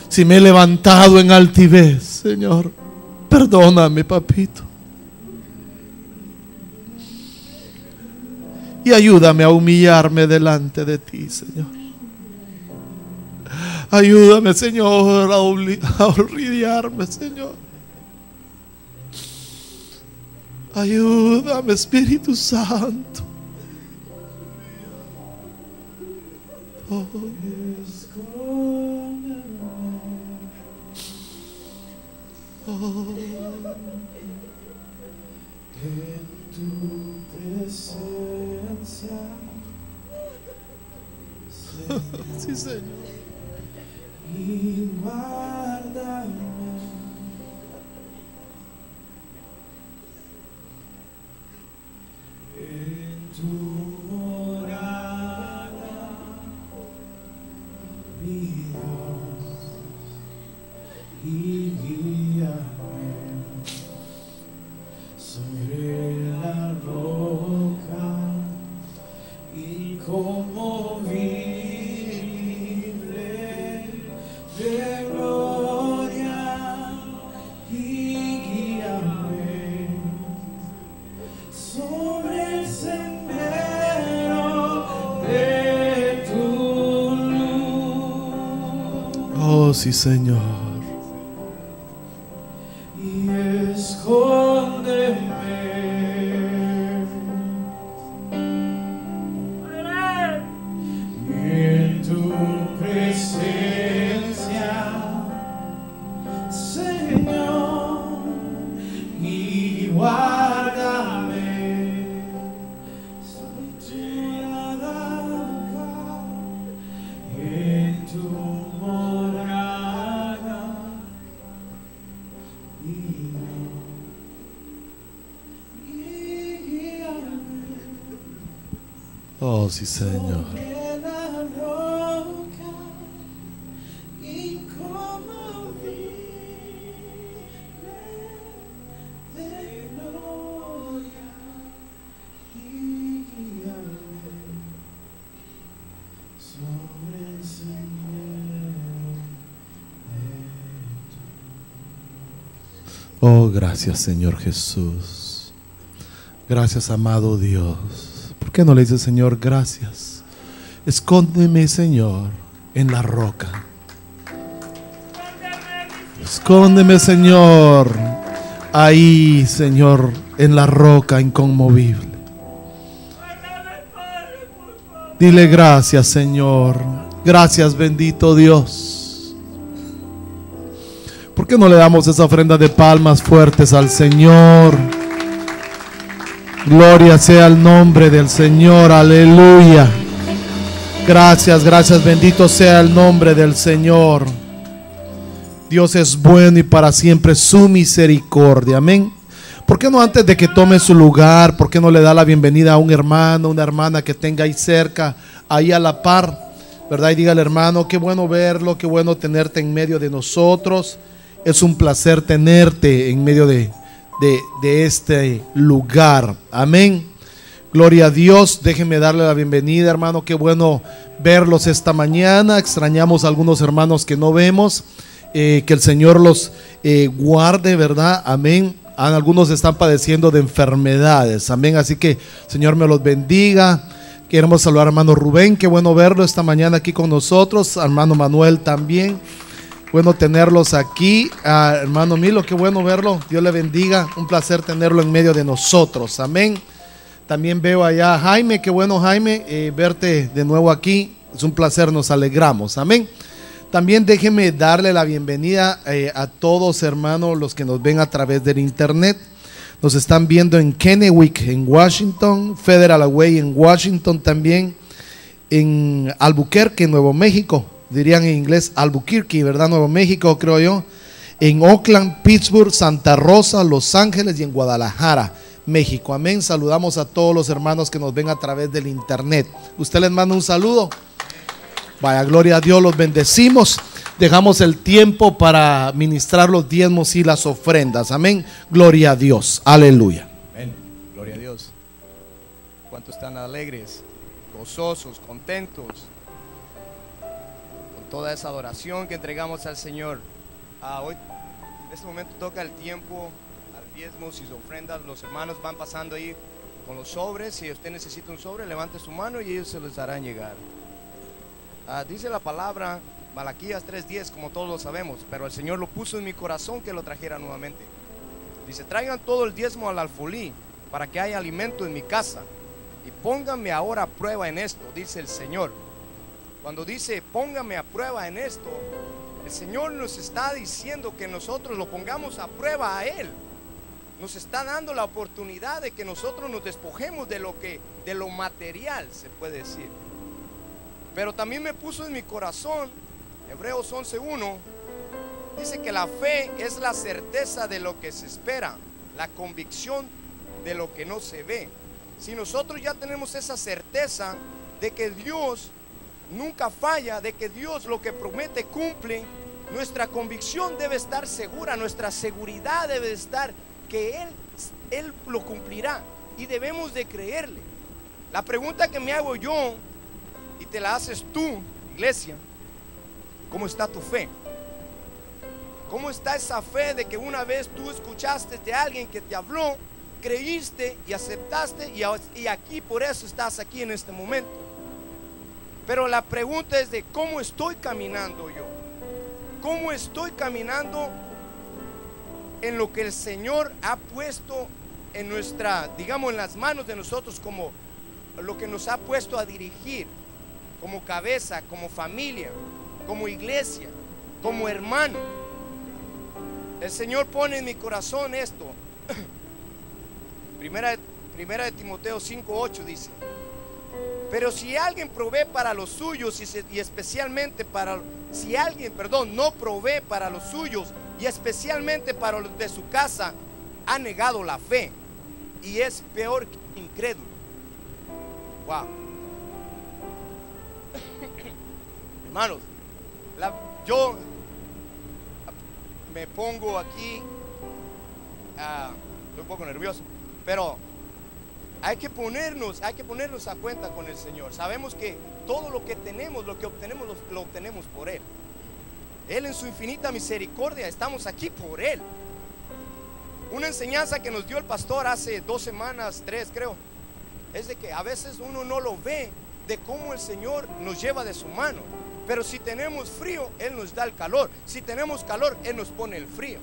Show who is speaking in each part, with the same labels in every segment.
Speaker 1: Si me he levantado en altivez, Señor, perdóname, papito. Y ayúdame a humillarme delante de ti, Señor. Ayúdame, Señor, a olvidarme, Señor. Ayúdame, Espíritu Santo. Oh. Oh.
Speaker 2: En tu presencia,
Speaker 1: Sí, Señor.
Speaker 2: y guárdame en tu morada, mi Dios, y guíame sobre la roca inconmovible de gloria, y guíame sobre el sendero de tu luz.
Speaker 1: Oh, sí, Señor.
Speaker 2: Y escóndeme en tu presencia, Señor, y guárdame en tu morada.
Speaker 1: Oh, sí, Señor.
Speaker 2: Sobre la roca inconmovible de gloria, y guíame sobre el sendero de tu.
Speaker 1: Oh, gracias, Señor Jesús. Gracias, amado Dios. ¿Por qué no le dice, Señor, gracias? Escóndeme, Señor, en la roca. Escóndeme, Señor, ahí, Señor, en la roca inconmovible. Dile gracias, Señor. Gracias, bendito Dios. ¿Por qué no le damos esa ofrenda de palmas fuertes al Señor? Gloria sea el nombre del Señor, aleluya. Gracias, gracias, bendito sea el nombre del Señor. Dios es bueno y para siempre su misericordia, amén. ¿Por qué no, antes de que tome su lugar, por qué no le da la bienvenida a un hermano, una hermana que tenga ahí cerca, ahí a la par, ¿verdad? Y dígale, hermano, qué bueno verlo, qué bueno tenerte en medio de nosotros. Es un placer tenerte en medio de este lugar, amén. Gloria a Dios. Déjenme darle la bienvenida, hermano. Qué bueno verlos esta mañana. Extrañamos a algunos hermanos que no vemos. Que el Señor los guarde, ¿verdad? Amén. Algunos están padeciendo de enfermedades, amén. Así que Señor me los bendiga. Queremos saludar a hermano Rubén. Qué bueno verlo esta mañana aquí con nosotros. Hermano Manuel también. Bueno tenerlos aquí. Hermano Milo, qué bueno verlo. Dios le bendiga. Un placer tenerlo en medio de nosotros. Amén. También veo allá a Jaime. Qué bueno, Jaime, verte de nuevo aquí. Es un placer, nos alegramos. Amén. También déjeme darle la bienvenida a todos, hermanos, los que nos ven a través del internet. Nos están viendo en Kennewick, en Washington, Federal Way en Washington también, en Albuquerque, Nuevo México. Dirían en inglés Albuquerque, ¿verdad? Nuevo México, creo yo. En Oakland, Pittsburgh, Santa Rosa, Los Ángeles y en Guadalajara, México. Amén. Saludamos a todos los hermanos que nos ven a través del internet. ¿Usted les manda un saludo? Vaya, gloria a Dios, los bendecimos. Dejamos el tiempo para ministrar los diezmos y las ofrendas. Amén. Gloria a Dios. Aleluya.
Speaker 3: Amén. Gloria a Dios. ¿Cuántos están alegres, gozosos, contentos toda esa adoración que entregamos al Señor. Hoy, en este momento toca el tiempo al diezmo y sus ofrendas. Los hermanos van pasando ahí con los sobres. Si usted necesita un sobre, levante su mano y ellos se los harán llegar. Dice la palabra, Malaquías 3:10, como todos lo sabemos, pero el Señor lo puso en mi corazón que lo trajera nuevamente. Dice: traigan todo el diezmo al alfolí, para que haya alimento en mi casa, y pónganme ahora a prueba en esto, dice el Señor. Cuando dice pónganme a prueba en esto, el Señor nos está diciendo que nosotros lo pongamos a prueba a Él. Nos está dando la oportunidad de que nosotros nos despojemos de lo material, se puede decir. Pero también me puso en mi corazón, Hebreos 11:1, dice que la fe es la certeza de lo que se espera, la convicción de lo que no se ve. Si nosotros ya tenemos esa certeza de que Dios nunca falla, de que Dios lo que promete cumple, nuestra convicción debe estar segura, nuestra seguridad debe estar que Él lo cumplirá, y debemos de creerle. La pregunta que me hago yo, y te la haces tú, iglesia: ¿cómo está tu fe? ¿Cómo está esa fe de que una vez tú escuchaste de alguien que te habló, creíste y aceptaste, y aquí por eso estás aquí en este momento? Pero la pregunta es de cómo estoy caminando yo. ¿Cómo estoy caminando en lo que el Señor ha puesto en nuestra, digamos, en las manos de nosotros, como lo que nos ha puesto a dirigir, como cabeza, como familia, como iglesia, como hermano? El Señor pone en mi corazón esto. Primera de Timoteo 5:8 dice: pero si alguien provee para los suyos y especialmente para, si alguien, no provee para los suyos y especialmente para los de su casa, ha negado la fe y es peor que incrédulo. Wow. Hermanos, yo me pongo aquí, estoy un poco nervioso, pero hay que ponernos a cuenta con el Señor. Sabemos que todo lo que tenemos, lo que obtenemos, lo obtenemos por Él. Él en su infinita misericordia, estamos aquí por Él. Una enseñanza que nos dio el pastor hace 2 semanas, 3 creo, es de que a veces uno no lo ve, de cómo el Señor nos lleva de su mano. Pero si tenemos frío, Él nos da el calor. Si tenemos calor, Él nos pone el frío.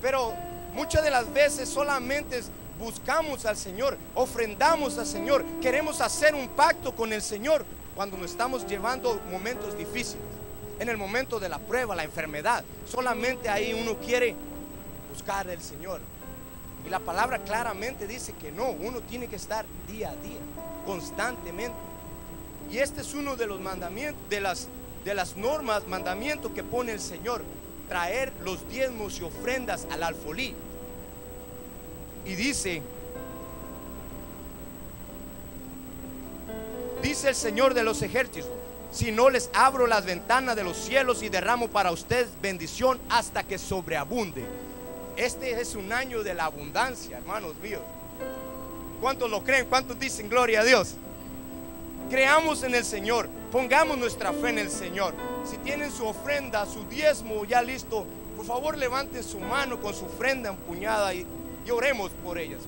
Speaker 3: Pero muchas de las veces solamente buscamos al Señor, ofrendamos al Señor, queremos hacer un pacto con el Señor cuando nos estamos llevando momentos difíciles. En el momento de la prueba, la enfermedad, solamente ahí uno quiere buscar al Señor. Y la palabra claramente dice que no, uno tiene que estar día a día, constantemente. Y este es uno de los mandamientos, de las normas, mandamientos que pone el Señor: traer los diezmos y ofrendas al alfolí. Y dice el Señor de los ejércitos: si no les abro las ventanas de los cielos y derramo para ustedes bendición hasta que sobreabunde. Este es un año de la abundancia, hermanos míos. ¿Cuántos lo creen? ¿Cuántos dicen gloria a Dios? Creamos en el Señor, pongamos nuestra fe en el Señor. Si tienen su ofrenda, su diezmo ya listo, por favor levanten su mano con su ofrenda empuñada y oremos por ellas.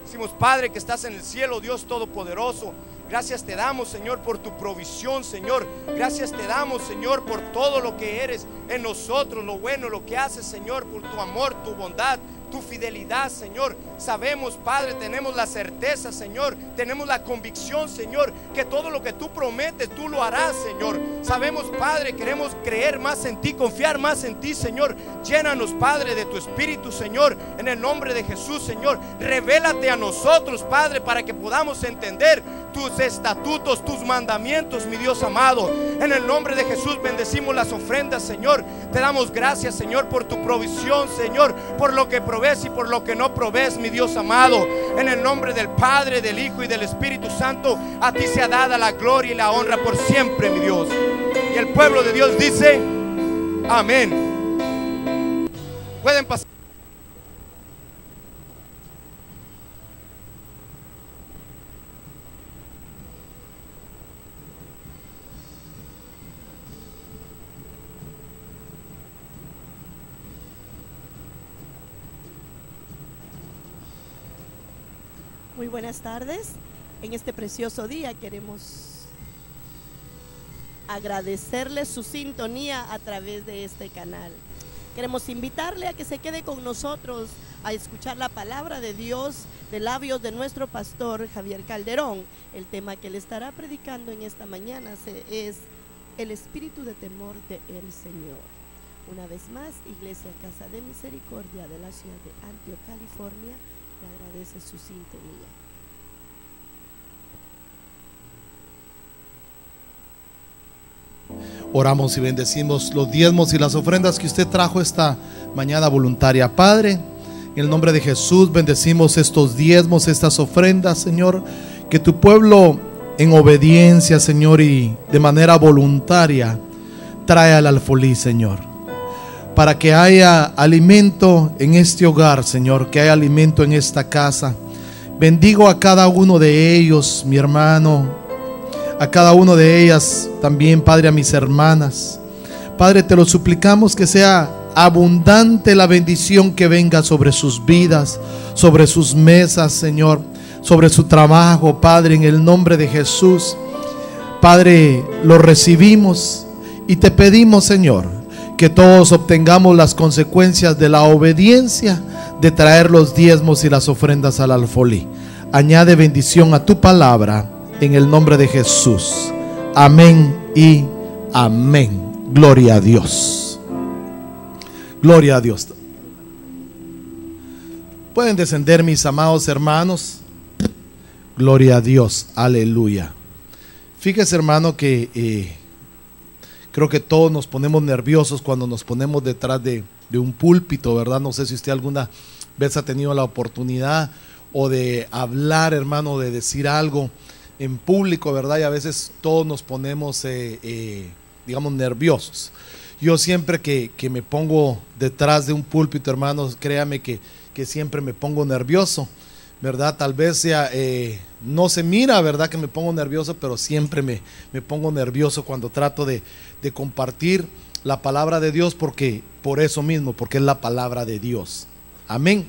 Speaker 3: Decimos: Padre que estás en el cielo, Dios todopoderoso, gracias te damos, Señor, por tu provisión, Señor. Gracias te damos, Señor, por todo lo que eres en nosotros, lo bueno, lo que haces, Señor, por tu amor, tu bondad, tu fidelidad, Señor. Sabemos, Padre, tenemos la certeza, Señor, tenemos la convicción, Señor, que todo lo que tú prometes, tú lo harás, Señor. Sabemos, Padre, queremos creer más en ti, confiar más en ti, Señor. Llénanos, Padre, de tu Espíritu, Señor, en el nombre de Jesús, Señor. Revélate a nosotros, Padre, para que podamos entender tus estatutos, tus mandamientos, mi Dios amado. En el nombre de Jesús bendecimos las ofrendas, Señor. Te damos gracias, Señor, por tu provisión, Señor, por lo que provees y por lo que no provees, mi Dios amado. En el nombre del Padre, del Hijo y del Espíritu Santo, a ti sea dada la gloria y la honra por siempre, mi Dios. Y el pueblo de Dios dice: amén. Pueden pasar.
Speaker 4: Muy buenas tardes. En este precioso día queremos agradecerle su sintonía a través de este canal. Queremos invitarle a que se quede con nosotros a escuchar la palabra de Dios de labios de nuestro pastor Javier Calderón. El tema que le estará predicando en esta mañana es el espíritu de temor del Señor. Una vez más, Iglesia Casa de Misericordia de la ciudad de Antioch, California, le agradece su sintonía.
Speaker 1: Oramos y bendecimos los diezmos y las ofrendas que usted trajo esta mañana voluntaria. Padre, en el nombre de Jesús bendecimos estos diezmos, estas ofrendas, Señor, que tu pueblo en obediencia, Señor, y de manera voluntaria trae al alfolí, Señor, para que haya alimento en este hogar, Señor, que haya alimento en esta casa. Bendigo a cada uno de ellos, mi hermano, a cada una de ellas también, Padre, a mis hermanas. Padre, te lo suplicamos que sea abundante la bendición que venga sobre sus vidas, sobre sus mesas, Señor, sobre su trabajo, Padre, en el nombre de Jesús. Padre, lo recibimos y te pedimos, Señor, que todos obtengamos las consecuencias de la obediencia de traer los diezmos y las ofrendas al alfolí. Añade bendición a tu palabra en el nombre de Jesús. Amén y amén. Gloria a Dios. Gloria a Dios. Pueden descender, mis amados hermanos. Gloria a Dios. Aleluya. Fíjese, hermano, que creo que todos nos ponemos nerviosos cuando nos ponemos detrás de un púlpito, ¿verdad? No sé si usted alguna vez ha tenido la oportunidad o de hablar, hermano, de decir algo en público, ¿verdad? Y a veces todos nos ponemos, digamos, nerviosos. Yo siempre que me pongo detrás de un púlpito, hermanos, créame que siempre me pongo nervioso, ¿verdad? Tal vez sea, no se mira, ¿verdad? Que me pongo nervioso, pero siempre me pongo nervioso cuando trato de compartir la palabra de Dios, porque por eso mismo, porque es la palabra de Dios. Amén.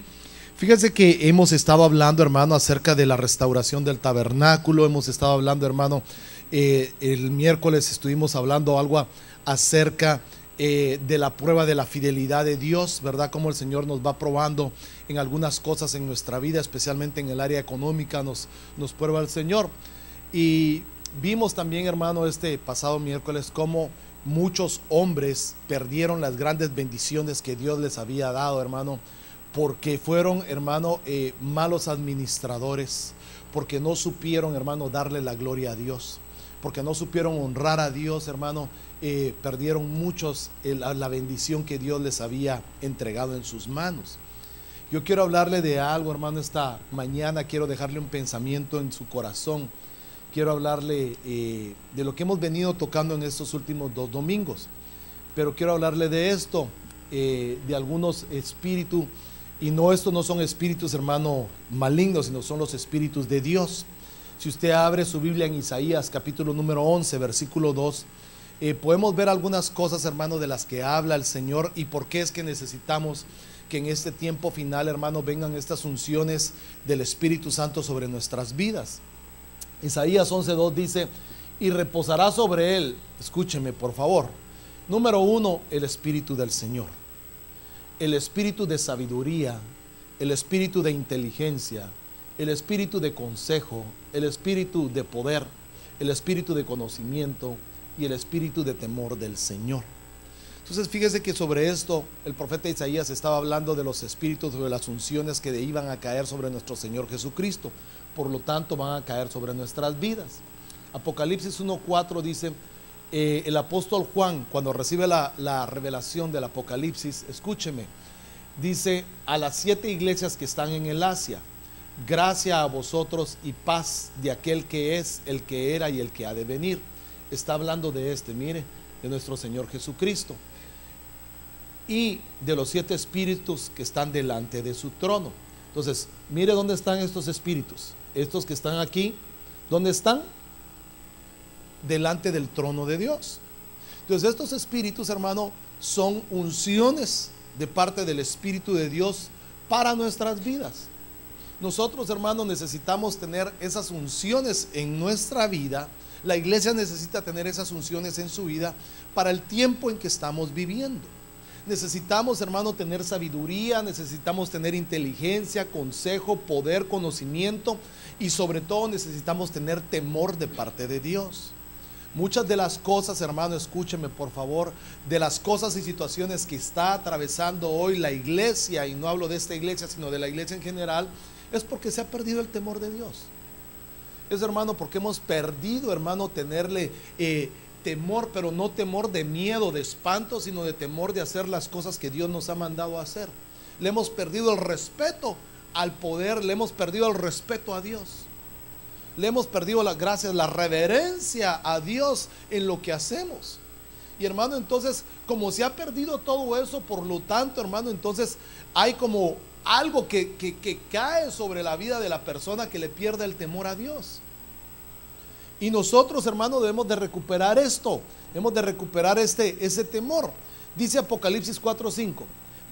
Speaker 1: Fíjense que hemos estado hablando, hermano, acerca de la restauración del tabernáculo. Hemos estado hablando, hermano, el miércoles estuvimos hablando algo acerca de la prueba de la fidelidad de Dios, ¿verdad? Cómo el Señor nos va probando en algunas cosas en nuestra vida, especialmente en el área económica, nos prueba el Señor. Y vimos también, hermano, este pasado miércoles cómo muchos hombres perdieron las grandes bendiciones que Dios les había dado, hermano, porque fueron, hermano, malos administradores, porque no supieron, hermano, darle la gloria a Dios, porque no supieron honrar a Dios, hermano. Perdieron muchos la bendición que Dios les había entregado en sus manos. Yo quiero hablarle de algo, hermano, esta mañana. Quiero dejarle un pensamiento en su corazón. Quiero hablarle de lo que hemos venido tocando en estos últimos 2 domingos, pero quiero hablarle de esto, de algunos espíritus. Y no, estos no son espíritus, hermano, malignos, sino son los espíritus de Dios. Si usted abre su Biblia en Isaías capítulo número 11, versículo 2, podemos ver algunas cosas, hermano, de las que habla el Señor y por qué es que necesitamos que en este tiempo final, hermano, vengan estas unciones del Espíritu Santo sobre nuestras vidas. Isaías 11:2 dice: y reposará sobre él, escúcheme por favor, número 1, el Espíritu del Señor, el espíritu de sabiduría, el espíritu de inteligencia, el espíritu de consejo, el espíritu de poder, el espíritu de conocimiento y el espíritu de temor del Señor. Entonces fíjese que sobre esto el profeta Isaías estaba hablando de los espíritus, de las unciones que iban a caer sobre nuestro Señor Jesucristo, por lo tanto van a caer sobre nuestras vidas. Apocalipsis 1:4 dice, el apóstol Juan, cuando recibe la revelación del Apocalipsis, escúcheme, dice: a las 7 iglesias que están en el Asia, gracia a vosotros y paz de aquel que es, el que era y el que ha de venir. Está hablando de mire, de nuestro Señor Jesucristo y de los 7 espíritus que están delante de su trono. Entonces, mire dónde están estos espíritus. Estos que están aquí, ¿dónde están? Delante del trono de Dios. Entonces, estos espíritus, hermano, son unciones de parte del Espíritu de Dios para nuestras vidas. Nosotros, hermanos, necesitamos tener esas unciones en nuestra vida. La iglesia necesita tener esas unciones en su vida para el tiempo en que estamos viviendo. Necesitamos, hermano, tener sabiduría, necesitamos tener inteligencia, consejo, poder, conocimiento, y sobre todo necesitamos tener temor de parte de Dios. Muchas de las cosas, hermano, escúcheme por favor, de las cosas y situaciones que está atravesando hoy la iglesia, y no hablo de esta iglesia, sino de la iglesia en general, es porque se ha perdido el temor de Dios. Es, hermano, porque hemos perdido, hermano, tenerle temor, pero no temor de miedo, de espanto, sino de temor de hacer las cosas que Dios nos ha mandado a hacer. Le hemos perdido el respeto al poder, le hemos perdido el respeto a Dios. Le hemos perdido las gracias, la reverencia a Dios en lo que hacemos. Y, hermano, entonces, como se ha perdido todo eso, por lo tanto, hermano, entonces hay como algo que cae sobre la vida de la persona que le pierde el temor a Dios. Y nosotros, hermano, debemos de recuperar esto, debemos de recuperar ese temor. Dice Apocalipsis 4:5: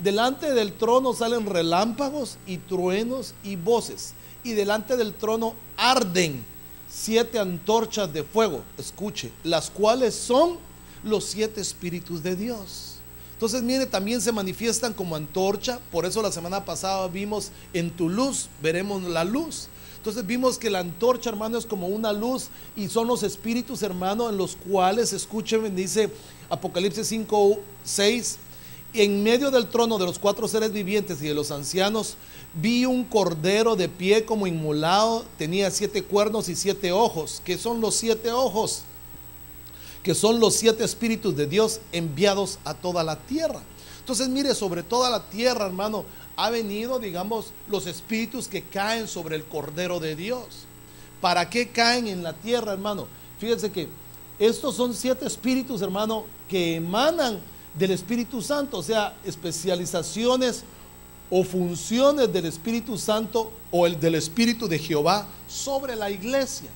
Speaker 1: delante del trono salen relámpagos y truenos y voces, y delante del trono arden 7 antorchas de fuego, escuche, las cuales son los 7 espíritus de Dios. Entonces, mire, también se manifiestan como antorcha. Por eso la semana pasada vimos en tu luz, veremos la luz. Entonces vimos que la antorcha, hermano, es como una luz, y son los espíritus, hermano, en los cuales, escuchen, dice Apocalipsis 5:6: en medio del trono de los 4 seres vivientes y de los ancianos vi un cordero de pie como inmolado, tenía 7 cuernos y 7 ojos. ¿Qué son los 7 ojos? Que son los 7 espíritus de Dios enviados a toda la tierra. Entonces, mire, sobre toda la tierra, hermano, ha venido, digamos, los espíritus que caen sobre el Cordero de Dios. ¿Para qué caen en la tierra, hermano? Fíjense que estos son 7 espíritus, hermano, que emanan del Espíritu Santo, o sea, especializaciones o funciones del Espíritu Santo o el del Espíritu de Jehová sobre la iglesia.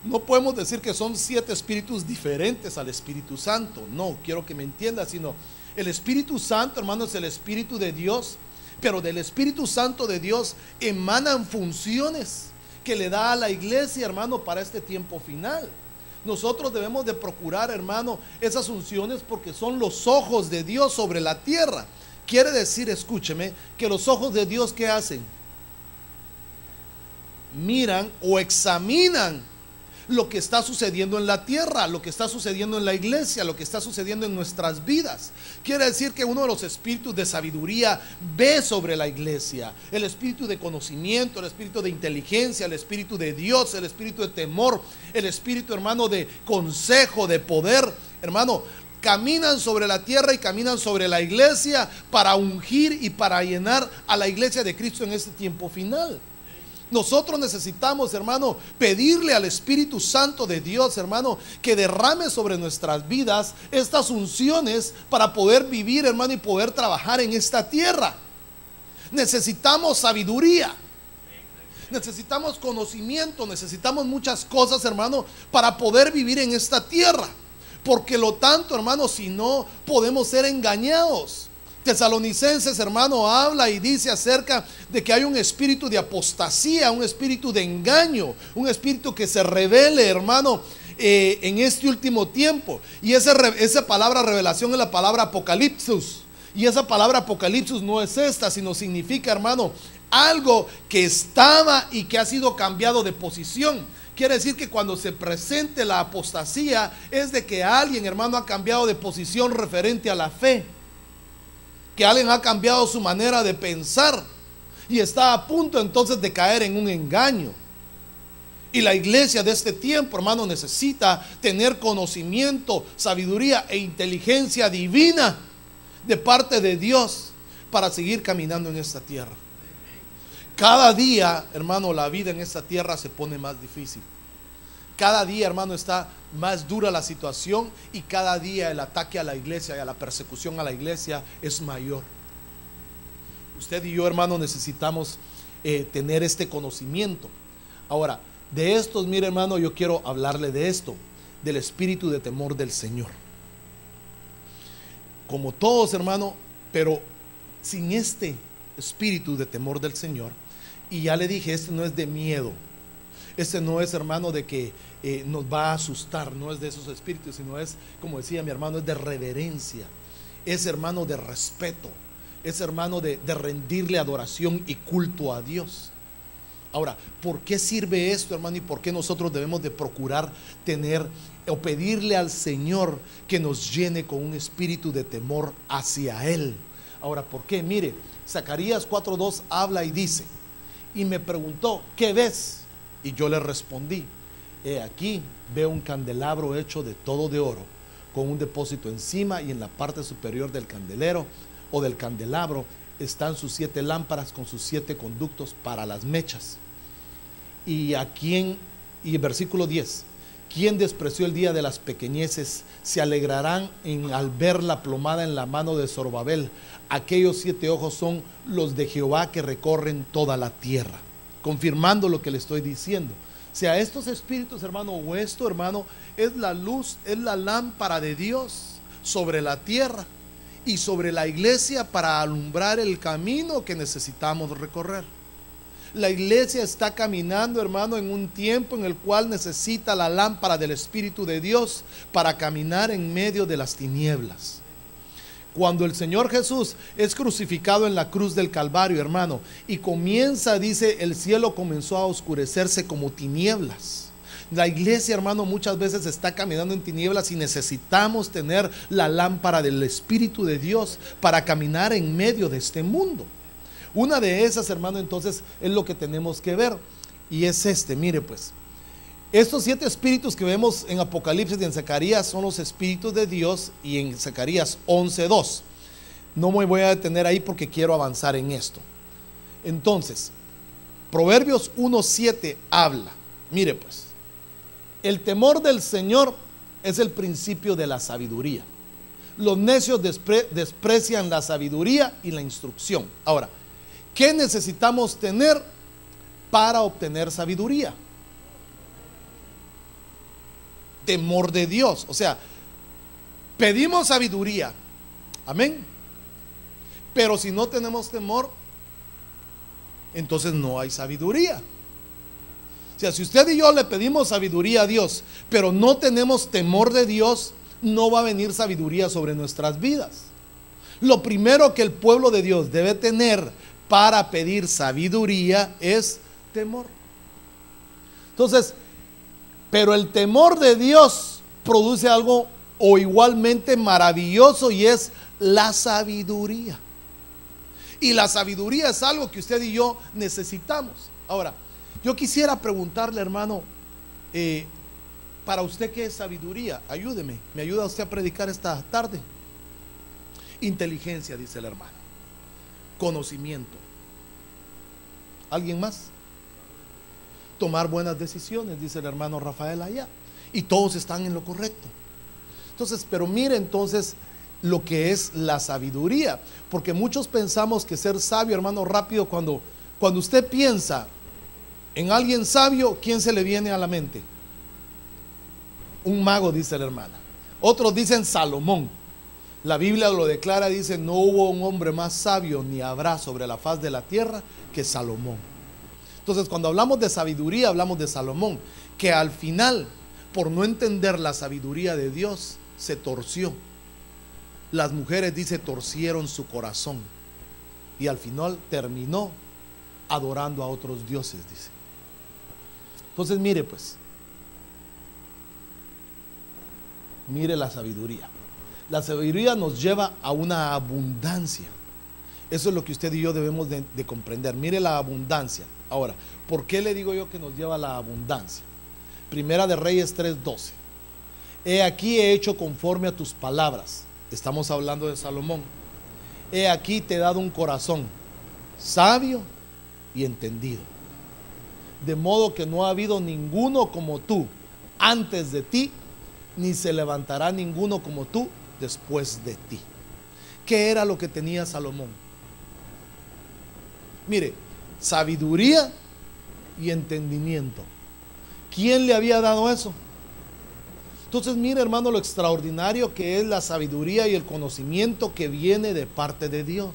Speaker 1: No podemos decir que son 7 espíritus diferentes al Espíritu Santo, no, quiero que me entienda, sino el Espíritu Santo, hermano, es el Espíritu de Dios, pero del Espíritu Santo de Dios emanan funciones que le da a la iglesia, hermano, para este tiempo final. Nosotros debemos de procurar, hermano, esas unciones, porque son los ojos de Dios sobre la tierra. Quiere decir, escúcheme, que los ojos de Dios, ¿qué hacen? Miran o examinan lo que está sucediendo en la tierra, lo que está sucediendo en la iglesia, lo que está sucediendo en nuestras vidas. Quiere decir que uno de los espíritus de sabiduría ve sobre la iglesia, el espíritu de conocimiento, el espíritu de inteligencia, el espíritu de Dios, el espíritu de temor, el espíritu, hermano, de consejo, de poder, hermano, caminan sobre la tierra y caminan sobre la iglesia para ungir y para llenar a la iglesia de Cristo en este tiempo final. Nosotros necesitamos, hermano, pedirle al Espíritu Santo de Dios, hermano, que derrame sobre nuestras vidas estas unciones para poder vivir, hermano, y poder trabajar en esta tierra. Necesitamos sabiduría, necesitamos conocimiento, necesitamos muchas cosas, hermano, para poder vivir en esta tierra. Porque lo tanto, hermano, si no, podemos ser engañados. Tesalonicenses, hermano, habla y dice acerca de que hay un espíritu de apostasía, un espíritu de engaño, un espíritu que se revele, hermano, en este último tiempo. Y esa palabra revelación es la palabra apocalipsis. Y esa palabra apocalipsis no es esta, sino significa, hermano, algo que estaba y que ha sido cambiado de posición. Quiere decir que cuando se presente la apostasía es de que alguien, hermano, ha cambiado de posición referente a la fe, que alguien ha cambiado su manera de pensar y está a punto entonces de caer en un engaño. Y la iglesia de este tiempo, hermano, necesita tener conocimiento, sabiduría e inteligencia divina de parte de Dios para seguir caminando en esta tierra. Cada día, hermano, la vida en esta tierra se pone más difícil. Cada día, hermano, está más dura la situación, y cada día el ataque a la iglesia y a la persecución a la iglesia es mayor. Usted y yo, hermano, necesitamos tener este conocimiento. Ahora, de estos, mire, hermano, yo quiero hablarle de esto, del espíritu de temor del Señor. Como todos, hermano, pero sin este espíritu de temor del Señor, Y ya le dije, este no es de miedo. Este no es, hermano, de que nos va a asustar. No es de esos espíritus, sino es, como decía mi hermano, es de reverencia. Es, hermano, de respeto. Es, hermano, de rendirle adoración y culto a Dios. Ahora, ¿por qué sirve esto, hermano? ¿Y por qué nosotros debemos de procurar tener o pedirle al Señor que nos llene con un espíritu de temor hacia Él? Ahora, ¿por qué? Mire, Zacarías 4:2 habla y dice, y me preguntó, ¿qué ves? Y yo le respondí, he aquí, veo un candelabro hecho de todo de oro, con un depósito encima, y en la parte superior del candelero o del candelabro están sus 7 lámparas con sus 7 conductos para las mechas. Y versículo 10, quien despreció el día de las pequeñeces se alegrarán al ver la plomada en la mano de Zorobabel. Aquellos 7 ojos son los de Jehová que recorren toda la tierra. Confirmando lo que le estoy diciendo. O sea, estos espíritus, hermano, o esto, hermano, es la luz, es la lámpara de Dios sobre la tierra y sobre la iglesia para alumbrar el camino que necesitamos recorrer. La iglesia está caminando, hermano, en un tiempo en el cual necesita la lámpara del Espíritu de Dios para caminar en medio de las tinieblas. Cuando el Señor Jesús es crucificado en la cruz del Calvario, hermano, y comienza, dice, el cielo comenzó a oscurecerse como tinieblas. La iglesia, hermano, muchas veces está caminando en tinieblas y necesitamos tener la lámpara del Espíritu de Dios para caminar en medio de este mundo. Una de esas, hermano, entonces es lo que tenemos que ver, y es mire pues, estos 7 espíritus que vemos en Apocalipsis y en Zacarías son los espíritus de Dios, y en Zacarías 11:2. No me voy a detener ahí porque quiero avanzar en esto. Entonces, Proverbios 1:7 habla, mire pues, el temor del Señor es el principio de la sabiduría. Los necios desprecian la sabiduría y la instrucción. Ahora, ¿qué necesitamos tener para obtener sabiduría? Temor de Dios. O sea, pedimos sabiduría, amén, pero si no tenemos temor, entonces no hay sabiduría. O sea, si usted y yo le pedimos sabiduría a Dios, pero no tenemos temor de Dios, no va a venir sabiduría sobre nuestras vidas. Lo primero que el pueblo de Dios debe tener para pedir sabiduría es temor. Entonces, pero el temor de Dios produce algo o igualmente maravilloso, y es la sabiduría. Y la sabiduría es algo que usted y yo necesitamos. Ahora, yo quisiera preguntarle, hermano, para usted, ¿qué es sabiduría? Ayúdeme, ¿me ayuda usted a predicar esta tarde? Inteligencia, dice el hermano. Conocimiento. ¿Alguien más? Tomar buenas decisiones, dice el hermano Rafael allá. Y todos están en lo correcto. Entonces, pero mire entonces lo que es la sabiduría. Porque muchos pensamos que ser sabio, hermano, rápido, cuando usted piensa en alguien sabio, ¿quién se le viene a la mente? Un mago, dice la hermana. Otros dicen Salomón. La Biblia lo declara, dice, no hubo un hombre más sabio ni habrá sobre la faz de la tierra que Salomón. Entonces, cuando hablamos de sabiduría, hablamos de Salomón, que al final, por no entender la sabiduría de Dios, se torció. Las mujeres, dice, torcieron su corazón, y al final terminó adorando a otros dioses, dice. Entonces, mire pues, mire la sabiduría. La sabiduría nos lleva a una abundancia. Eso es lo que usted y yo debemos de comprender. Mire la abundancia. Ahora, ¿por qué le digo yo que nos lleva a la abundancia? Primera de Reyes 3:12. He aquí he hecho conforme a tus palabras. Estamos hablando de Salomón. He aquí te he dado un corazón sabio y entendido, de modo que no ha habido ninguno como tú antes de ti, ni se levantará ninguno como tú después de ti. ¿Qué era lo que tenía Salomón? Mire, sabiduría y entendimiento. ¿Quién le había dado eso? Entonces, mire, hermano, lo extraordinario que es la sabiduría y el conocimiento que viene de parte de Dios.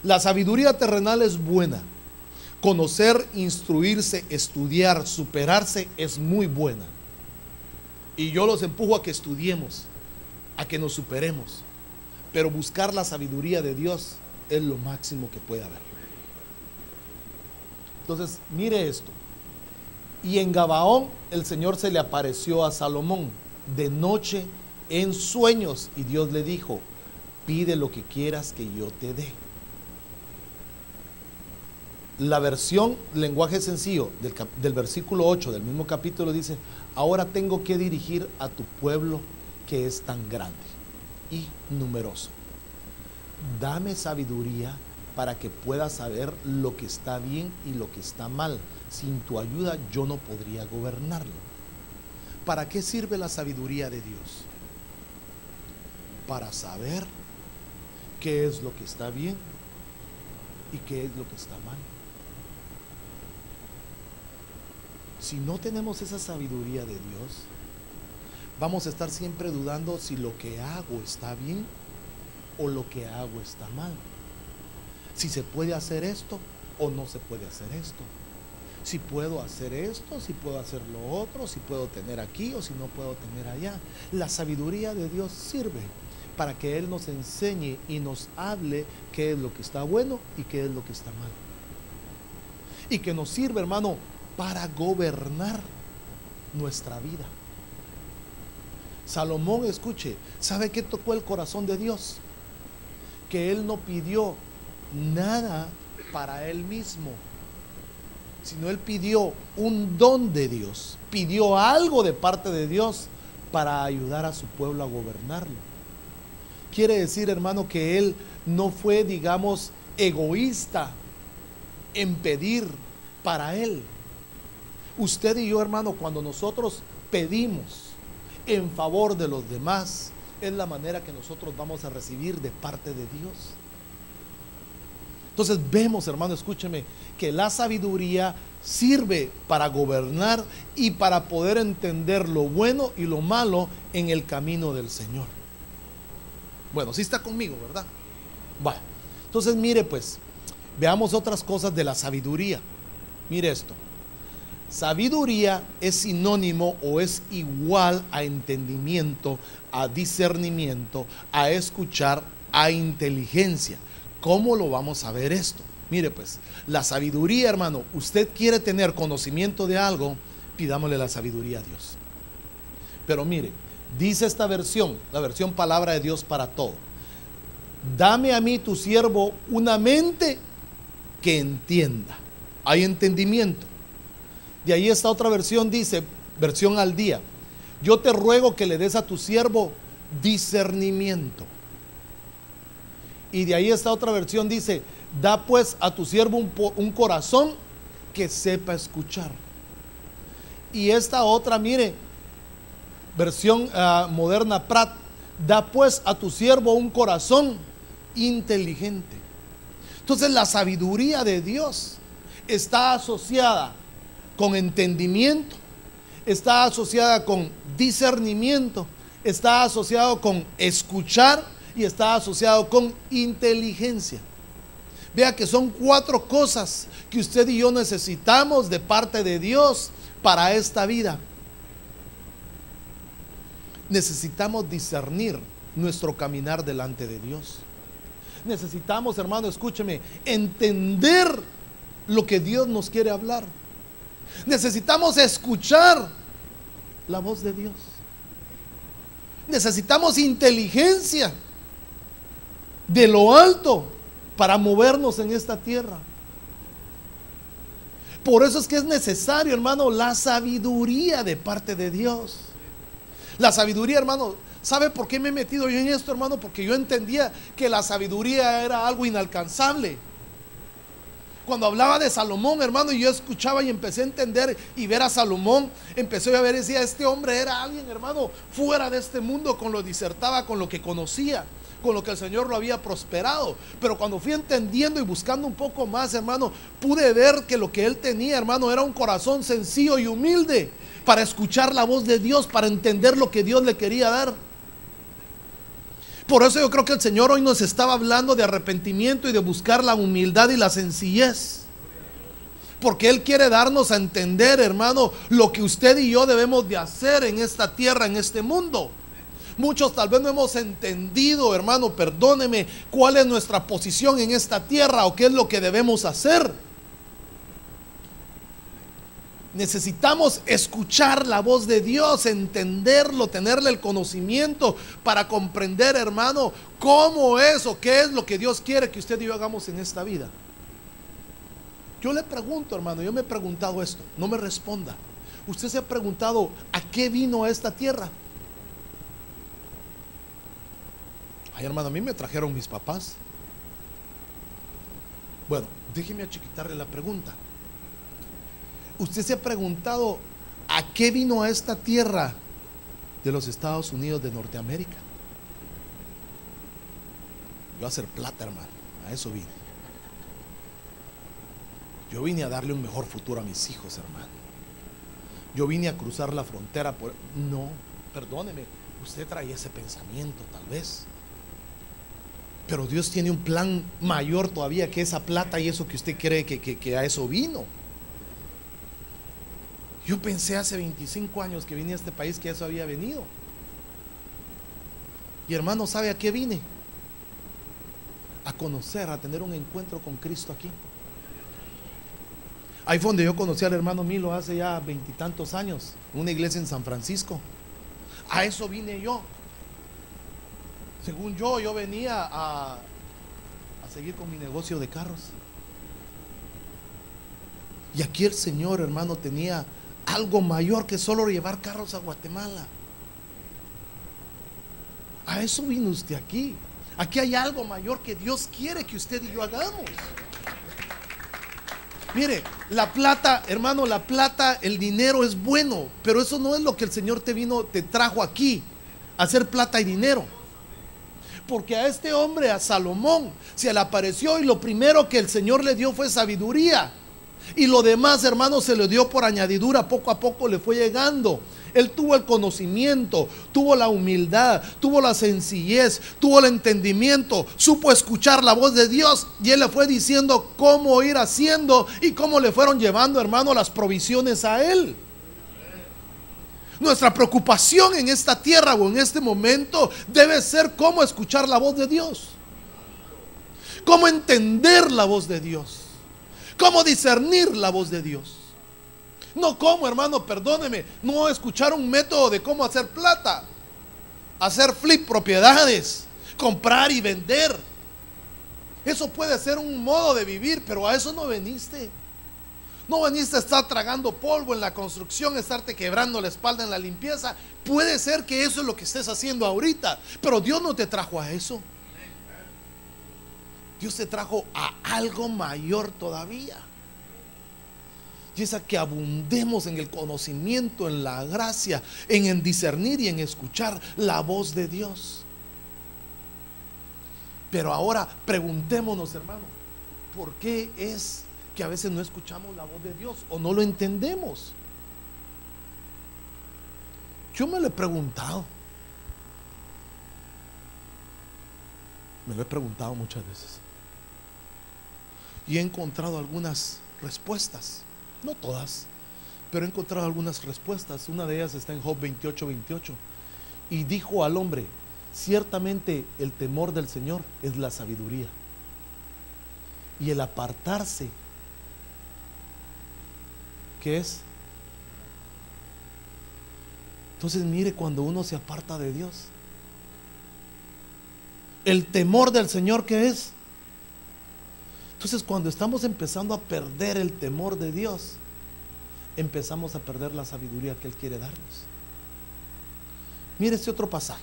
Speaker 1: La sabiduría terrenal es buena. Conocer, instruirse, estudiar, superarse es muy buena. Y yo los empujo a que estudiemos, a que nos superemos. Pero buscar la sabiduría de Dios es lo máximo que puede haber. Entonces, mire esto. Y en Gabaón el Señor se le apareció a Salomón de noche en sueños, y Dios le dijo: pide lo que quieras que yo te dé. La versión lenguaje sencillo del versículo 8 del mismo capítulo dice: ahora tengo que dirigir a tu pueblo que es tan grande y numeroso. Dame sabiduría para que pueda saber lo que está bien y lo que está mal. Sin tu ayuda yo no podría gobernarlo. ¿Para qué sirve la sabiduría de Dios? Para saber qué es lo que está bien y qué es lo que está mal. Si no tenemos esa sabiduría de Dios, vamos a estar siempre dudando si lo que hago está bien o lo que hago está mal. Si se puede hacer esto o no se puede hacer esto. Si puedo hacer esto, si puedo hacer lo otro, si puedo tener aquí o si no puedo tener allá. La sabiduría de Dios sirve para que Él nos enseñe y nos hable qué es lo que está bueno y qué es lo que está mal. Y que nos sirve, hermano, para gobernar nuestra vida. Salomón, escuche, ¿sabe qué tocó el corazón de Dios? Que él no pidió nada para él mismo, sino él pidió un don de Dios, pidió algo de parte de Dios para ayudar a su pueblo a gobernarlo. Quiere decir, hermano, que él no fue, digamos, egoísta en pedir para él. Usted y yo, hermano, cuando nosotros pedimos en favor de los demás, es la manera que nosotros vamos a recibir de parte de Dios. Entonces vemos, hermano, escúcheme, que la sabiduría sirve para gobernar y para poder entender lo bueno y lo malo en el camino del Señor. Bueno, sí está conmigo, ¿verdad? Bueno, entonces mire pues, veamos otras cosas de la sabiduría. Mire esto. Sabiduría es sinónimo o es igual a entendimiento, a discernimiento, a escuchar, a inteligencia. ¿Cómo lo vamos a ver esto? Mire pues, la sabiduría, hermano, usted quiere tener conocimiento de algo, pidámosle la sabiduría a Dios. Pero mire, dice esta versión, la versión palabra de Dios para todo: dame a mí, tu siervo, una mente que entienda. Hay entendimiento. De ahí esta otra versión dice, versión al día: yo te ruego que le des a tu siervo discernimiento. Y de ahí esta otra versión dice: da pues a tu siervo un corazón que sepa escuchar. Y esta otra, mire, versión moderna Prat: da pues a tu siervo un corazón inteligente. Entonces la sabiduría de Dios está asociada con entendimiento, está asociada con discernimiento, está asociado con escuchar y está asociado con inteligencia. Vea que son 4 cosas que usted y yo necesitamos de parte de Dios para esta vida. Necesitamos discernir nuestro caminar delante de Dios. Necesitamos, hermano, escúcheme, entender lo que Dios nos quiere hablar. Necesitamos escuchar la voz de Dios. Necesitamos inteligencia de lo alto para movernos en esta tierra. Por eso es que es necesario, hermano, la sabiduría de parte de Dios. La sabiduría, hermano, ¿sabe por qué me he metido yo en esto, hermano? Porque yo entendía que la sabiduría era algo inalcanzable. Cuando hablaba de Salomón, hermano, y yo escuchaba y empecé a entender y ver a Salomón, empecé a ver y decía: este hombre era alguien, hermano, fuera de este mundo, con lo disertaba, con lo que conocía, con lo que el Señor lo había prosperado. Pero cuando fui entendiendo y buscando un poco más, hermano, pude ver que lo que él tenía, hermano, era un corazón sencillo y humilde para escuchar la voz de Dios, para entender lo que Dios le quería dar. Por eso yo creo que el Señor hoy nos estaba hablando de arrepentimiento y de buscar la humildad y la sencillez. Porque Él quiere darnos a entender, hermano, lo que usted y yo debemos de hacer en esta tierra, en este mundo. Muchos tal vez no hemos entendido, hermano, perdóneme, cuál es nuestra posición en esta tierra o qué es lo que debemos hacer. Necesitamos escuchar la voz de Dios, entenderlo, tenerle el conocimiento para comprender, hermano, cómo es o qué es lo que Dios quiere que usted y yo hagamos en esta vida. Yo le pregunto, hermano, yo me he preguntado esto, no me responda. ¿Usted se ha preguntado a qué vino a esta tierra? Ay, hermano, a mí me trajeron mis papás. Bueno, déjeme achiquitarle la pregunta. ¿Usted se ha preguntado a qué vino a esta tierra de los Estados Unidos de Norteamérica? Yo a hacer plata, hermano, a eso vine. Yo vine a darle un mejor futuro a mis hijos, hermano. Yo vine a cruzar la frontera por... No, perdóneme, usted traía ese pensamiento tal vez. Pero Dios tiene un plan mayor todavía que esa plata y eso que usted cree que a eso vino. Yo pensé hace 25 años que vine a este país que eso había venido. Y hermano, ¿sabe a qué vine? A conocer, a tener un encuentro con Cristo aquí. Ahí fue donde yo conocí al hermano Milo hace ya 20 y tantos años, en una iglesia en San Francisco. A eso vine yo. Según yo venía a seguir con mi negocio de carros. Y aquí el Señor, hermano, tenía algo mayor que solo llevar carros a Guatemala. A eso vino usted aquí. Aquí hay algo mayor que Dios quiere que usted y yo hagamos. Mire, la plata, hermano, la plata, el dinero es bueno, pero eso no es lo que el Señor te trajo aquí, hacer plata y dinero. Porque a este hombre, a Salomón, se le apareció y lo primero que el Señor le dio fue sabiduría. Y lo demás, hermano, se le dio por añadidura, poco a poco le fue llegando. Él tuvo el conocimiento, tuvo la humildad, tuvo la sencillez, tuvo el entendimiento, supo escuchar la voz de Dios y Él le fue diciendo cómo ir haciendo y cómo le fueron llevando, hermano, las provisiones a Él. Nuestra preocupación en esta tierra o en este momento debe ser cómo escuchar la voz de Dios, cómo entender la voz de Dios, cómo discernir la voz de Dios. No como, hermano, perdóneme, no escuchar un método de cómo hacer plata, hacer flip propiedades, comprar y vender. Eso puede ser un modo de vivir, pero a eso no veniste. No veniste a estar tragando polvo en la construcción, estarte quebrando la espalda en la limpieza. Puede ser que eso es lo que estés haciendo ahorita, pero Dios no te trajo a eso. Dios te trajo a algo mayor todavía. Y es a que abundemos en el conocimiento, en la gracia, en el discernir y en escuchar la voz de Dios. Pero ahora preguntémonos, hermano, ¿por qué es que a veces no escuchamos la voz de Dios o no lo entendemos? Yo me lo he preguntado. Me lo he preguntado muchas veces. Y he encontrado algunas respuestas. No todas, pero he encontrado algunas respuestas. Una de ellas está en Job 28:28. Y dijo al hombre: ciertamente el temor del Señor es la sabiduría, y el apartarse, ¿qué es? Entonces mire, cuando uno se aparta de Dios, el temor del Señor, ¿qué es? Entonces cuando estamos empezando a perder el temor de Dios, empezamos a perder la sabiduría que Él quiere darnos. Mire este otro pasaje,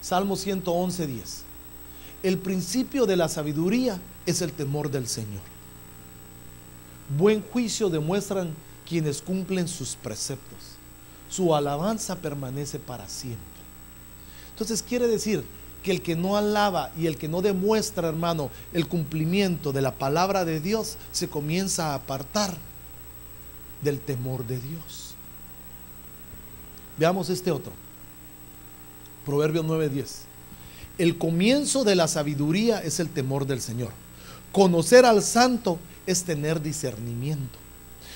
Speaker 1: Salmo 111:10. El principio de la sabiduría es el temor del Señor. Buen juicio demuestran quienes cumplen sus preceptos. Su alabanza permanece para siempre. Entonces quiere decir que el que no alaba y el que no demuestra, hermano, el cumplimiento de la palabra de Dios, se comienza a apartar del temor de Dios. Veamos este otro, Proverbios 9:10. El comienzo de la sabiduría es el temor del Señor. Conocer al santo es tener discernimiento.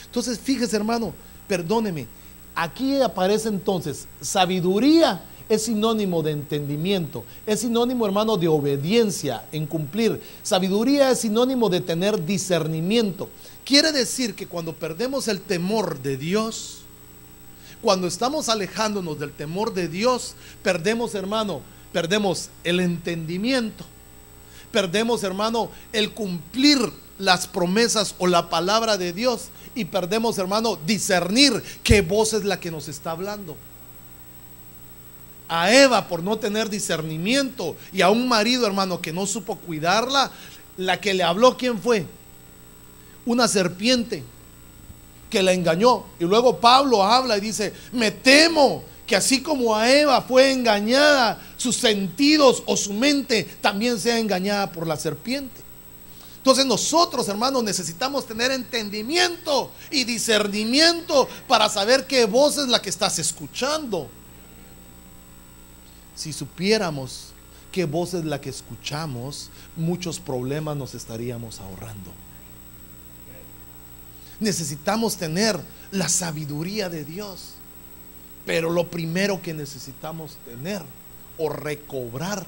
Speaker 1: Entonces, fíjese, hermano, perdóneme, aquí aparece entonces, sabiduría es sinónimo de entendimiento, es sinónimo, hermano, de obediencia en cumplir. Sabiduría es sinónimo de tener discernimiento. Quiere decir que cuando perdemos el temor de Dios, cuando estamos alejándonos del temor de Dios, perdemos, hermano, perdemos el entendimiento, perdemos, hermano, el cumplir las promesas o la palabra de Dios, y perdemos, hermano, discernir qué voz es la que nos está hablando. A Eva, por no tener discernimiento, y a un marido, hermano, que no supo cuidarla, la que le habló, ¿quién fue? Una serpiente que la engañó. Y luego Pablo habla y dice: me temo que así como a Eva fue engañada, sus sentidos o su mente también sea engañada por la serpiente. Entonces nosotros, hermanos, necesitamos tener entendimiento y discernimiento para saber qué voz es la que estás escuchando. Si supiéramos qué voz es la que escuchamos, muchos problemas nos estaríamos ahorrando. Necesitamos tener la sabiduría de Dios, pero lo primero que necesitamos tener o recobrar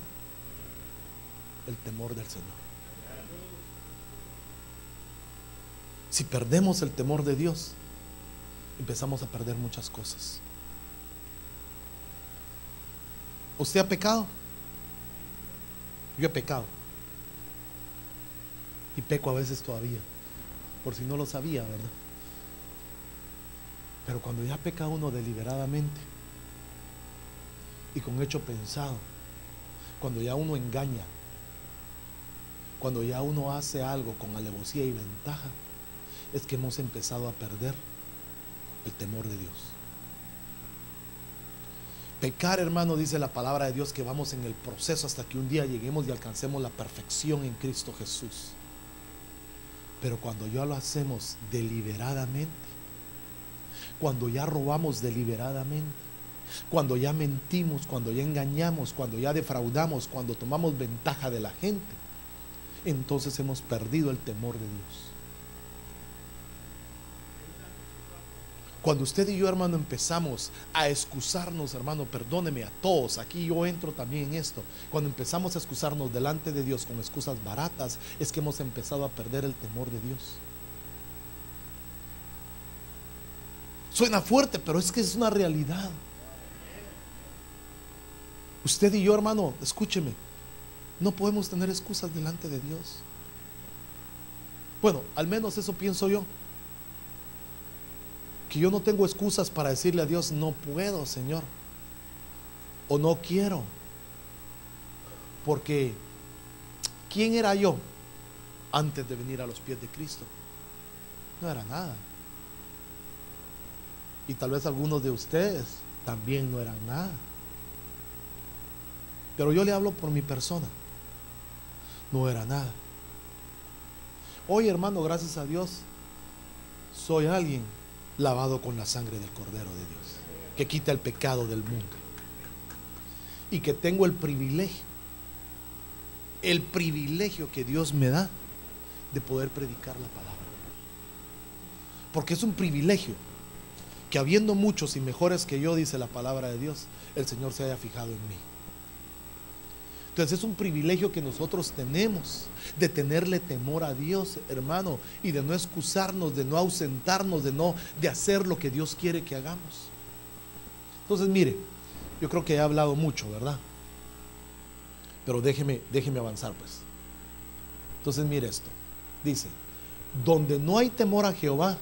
Speaker 1: el temor del Señor. Si perdemos el temor de Dios, empezamos a perder muchas cosas. ¿Usted ha pecado? Yo he pecado. Y peco a veces todavía, por si no lo sabía, ¿verdad? Pero cuando ya peca uno deliberadamente y con hecho pensado, cuando ya uno engaña, cuando ya uno hace algo con alevosía y ventaja, es que hemos empezado a perder el temor de Dios. Pecar, hermano, dice la palabra de Dios que vamos en el proceso hasta que un día lleguemos y alcancemos la perfección en Cristo Jesús. Pero cuando ya lo hacemos deliberadamente, cuando ya robamos deliberadamente, cuando ya mentimos, cuando ya engañamos, cuando ya defraudamos, cuando tomamos ventaja de la gente, entonces hemos perdido el temor de Dios. Cuando usted y yo, hermano, empezamos a excusarnos, hermano, perdóneme a todos, aquí yo entro también en esto. Cuando empezamos a excusarnos delante de Dios con excusas baratas, es que hemos empezado a perder el temor de Dios. Suena fuerte, pero es que es una realidad. Usted y yo, hermano, escúcheme, no podemos tener excusas delante de Dios. Bueno, al menos eso pienso yo. Que yo no tengo excusas para decirle a Dios: no puedo, Señor, o no quiero. Porque ¿quién era yo antes de venir a los pies de Cristo? No era nada. Y tal vez algunos de ustedes también no eran nada. Pero yo le hablo por mi persona. No era nada. Hoy, hermano, gracias a Dios, soy alguien lavado con la sangre del Cordero de Dios, que quita el pecado del mundo, y que tengo el privilegio que Dios me da de poder predicar la palabra. Porque es un privilegio que, habiendo muchos y mejores que yo, dice la palabra de Dios, el Señor se haya fijado en mí. Entonces es un privilegio que nosotros tenemos de tenerle temor a Dios, hermano, y de no excusarnos, de no ausentarnos, de hacer lo que Dios quiere que hagamos. Entonces, mire, yo creo que he hablado mucho, ¿verdad? Pero déjeme avanzar, pues. Entonces, mire esto. Dice: donde no hay temor a Jehová,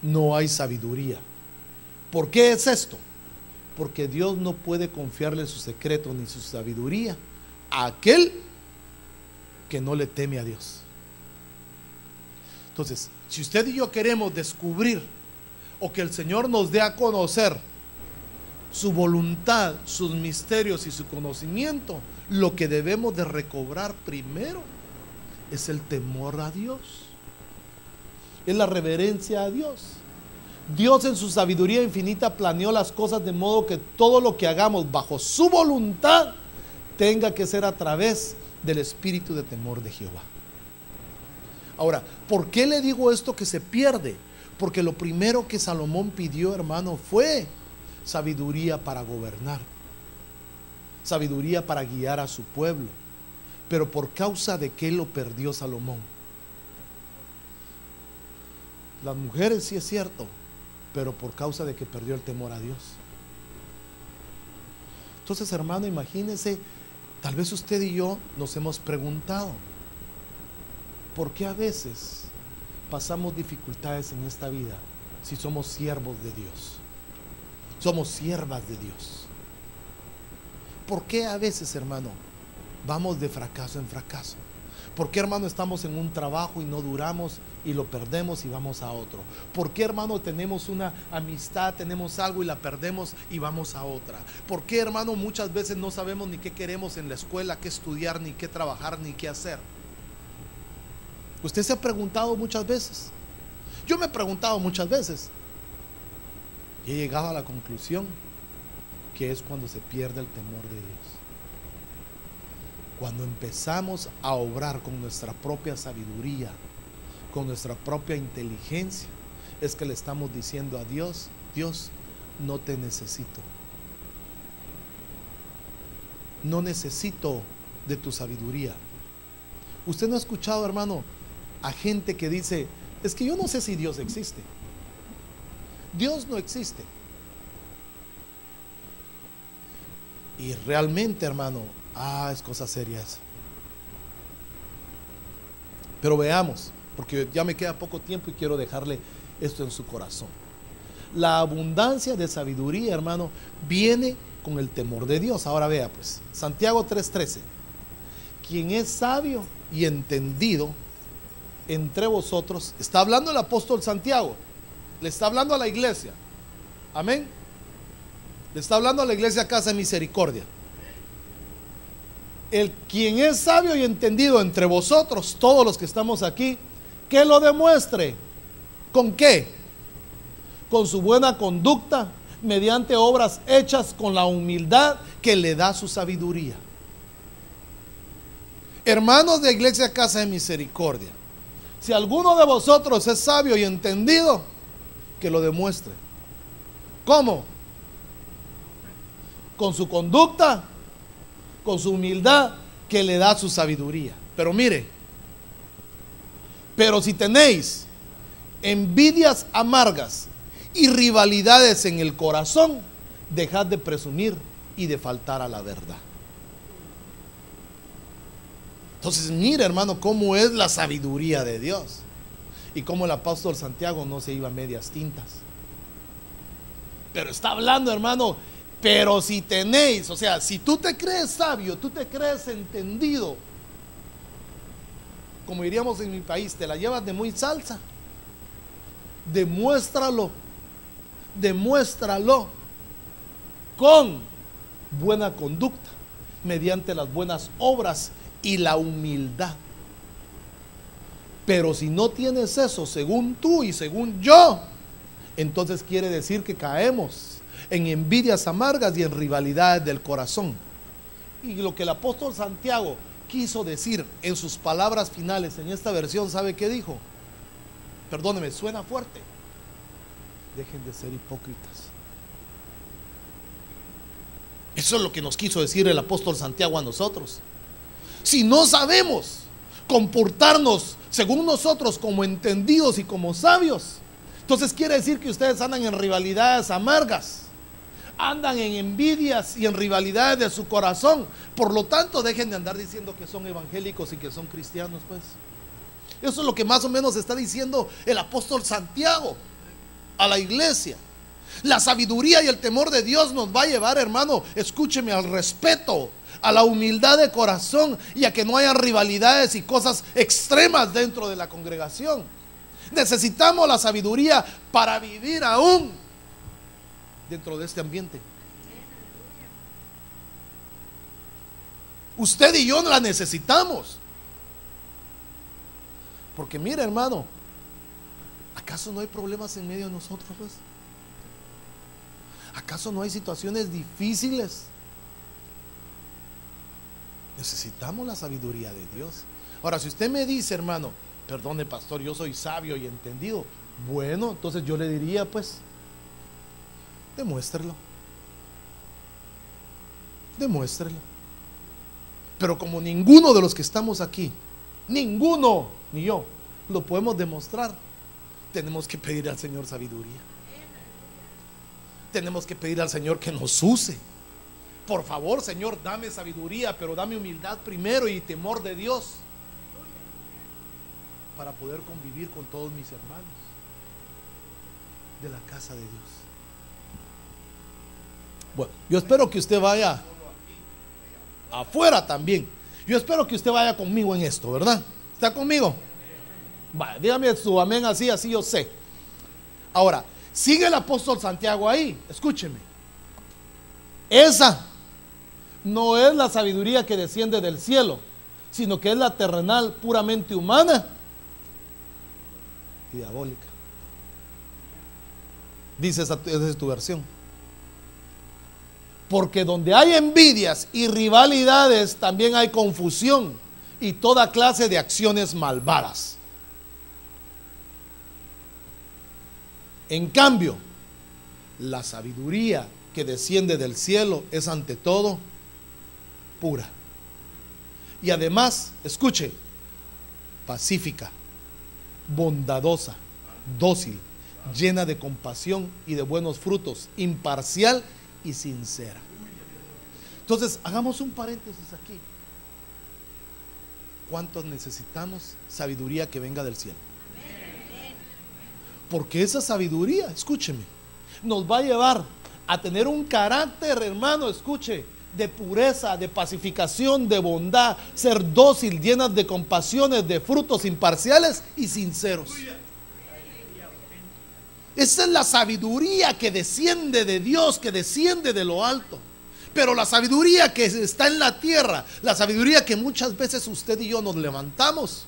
Speaker 1: no hay sabiduría. ¿Por qué es esto? Porque Dios no puede confiarle su secreto ni su sabiduría a aquel que no le teme a Dios. Entonces, si usted y yo queremos descubrir o que el Señor nos dé a conocer su voluntad, sus misterios y su conocimiento, lo que debemos de recobrar primero es el temor a Dios, es la reverencia a Dios. Dios, en su sabiduría infinita, planeó las cosas de modo que todo lo que hagamos bajo su voluntad tenga que ser a través del espíritu de temor de Jehová. Ahora, ¿por qué le digo esto que se pierde? Porque lo primero que Salomón pidió, hermano, fue sabiduría para gobernar, sabiduría para guiar a su pueblo. Pero ¿por causa de qué lo perdió Salomón? Las mujeres sí es cierto, pero por causa de que perdió el temor a Dios. Entonces, hermano, imagínese, tal vez usted y yo nos hemos preguntado, ¿por qué a veces pasamos dificultades en esta vida si somos siervos de Dios? Somos siervas de Dios. ¿Por qué a veces, hermano, vamos de fracaso en fracaso? ¿Por qué, hermano, estamos en un trabajo y no duramos y lo perdemos y vamos a otro? ¿Por qué, hermano, tenemos una amistad, tenemos algo y la perdemos y vamos a otra? ¿Por qué, hermano, muchas veces no sabemos ni qué queremos en la escuela, qué estudiar, ni qué trabajar, ni qué hacer? ¿Usted se ha preguntado muchas veces? Yo me he preguntado muchas veces y he llegado a la conclusión que es cuando se pierde el temor de Dios. Cuando empezamos a obrar con nuestra propia sabiduría, con nuestra propia inteligencia, es que le estamos diciendo a Dios: Dios, no te necesito. No necesito de tu sabiduría. Usted no ha escuchado, hermano, a gente que dice: es que yo no sé si Dios existe. Dios no existe. Y realmente, hermano, es cosa seria eso. Pero veamos, porque ya me queda poco tiempo y quiero dejarle esto en su corazón. La abundancia de sabiduría, hermano, viene con el temor de Dios. Ahora vea pues, Santiago 3:13. Quien es sabio y entendido entre vosotros, está hablando el apóstol Santiago, le está hablando a la iglesia, amén, le está hablando a la iglesia Casa de Misericordia. El quien es sabio y entendido entre vosotros, todos los que estamos aquí, que lo demuestre. ¿Con qué? Con su buena conducta, mediante obras hechas con la humildad que le da su sabiduría. Hermanos de Iglesia Casa de Misericordia, si alguno de vosotros es sabio y entendido, que lo demuestre. ¿Cómo? Con su conducta, con su humildad que le da su sabiduría. Pero mire, pero si tenéis envidias amargas y rivalidades en el corazón, dejad de presumir y de faltar a la verdad. Entonces mire, hermano, cómo es la sabiduría de Dios y cómo el apóstol Santiago no se iba a medias tintas. Pero está hablando, hermano, pero si tenéis, o sea, si tú te crees sabio, tú te crees entendido, como diríamos en mi país, te la llevas de muy salsa, demuéstralo con buena conducta, mediante las buenas obras y la humildad. Pero si no tienes eso, según tú y según yo, entonces quiere decir que caemos en envidias amargas y en rivalidades del corazón. Y lo que el apóstol Santiago quiso decir en sus palabras finales en esta versión, ¿sabe qué dijo? Perdóneme, suena fuerte. Dejen de ser hipócritas. Eso es lo que nos quiso decir el apóstol Santiago a nosotros. Si no sabemos comportarnos según nosotros como entendidos y como sabios, entonces quiere decir que ustedes andan en rivalidades amargas, andan en envidias y en rivalidades de su corazón. Por lo tanto, dejen de andar diciendo que son evangélicos y que son cristianos, pues. Eso es lo que más o menos está diciendo el apóstol Santiago a la iglesia. La sabiduría y el temor de Dios nos va a llevar, hermano, escúcheme, al respeto, a la humildad de corazón y a que no haya rivalidades y cosas extremas dentro de la congregación. Necesitamos la sabiduría para vivir aún dentro de este ambiente. Usted y yo la necesitamos. Porque mire, hermano, ¿acaso no hay problemas en medio de nosotros, pues? ¿Acaso no hay situaciones difíciles? Necesitamos la sabiduría de Dios. Ahora, si usted me dice, hermano, perdone pastor, yo soy sabio y entendido. Bueno, entonces yo le diría, pues, demuéstrelo. Demuéstrelo. Pero como ninguno de los que estamos aquí, ninguno, ni yo, lo podemos demostrar, tenemos que pedir al Señor sabiduría. Tenemos que pedir al Señor que nos use. Por favor, Señor, dame sabiduría, pero dame humildad primero y temor de Dios para poder convivir con todos mis hermanos de la casa de Dios. Bueno, yo espero que usted vaya afuera también. Yo espero que usted vaya conmigo en esto, ¿verdad? ¿Está conmigo? Vaya, dígame su amén así, así yo sé. Ahora, sigue el apóstol Santiago ahí, escúcheme. Esa no es la sabiduría que desciende del cielo, sino que es la terrenal, puramente humana y diabólica. Dice esa es tu versión. Porque donde hay envidias y rivalidades, también hay confusión y toda clase de acciones malvadas. En cambio, la sabiduría que desciende del cielo es ante todo pura. Y además, escuche, pacífica, bondadosa, dócil, llena de compasión y de buenos frutos, imparcial y sincera. Entonces, hagamos un paréntesis aquí. ¿Cuántos necesitamos sabiduría que venga del cielo? Porque esa sabiduría, escúcheme, nos va a llevar a tener un carácter, hermano, escuche, de pureza, de pacificación, de bondad, ser dócil, llenas de compasiones, de frutos imparciales y sinceros. Esa es la sabiduría que desciende de Dios, que desciende de lo alto. Pero la sabiduría que está en la tierra, la sabiduría que muchas veces usted y yo nos levantamos,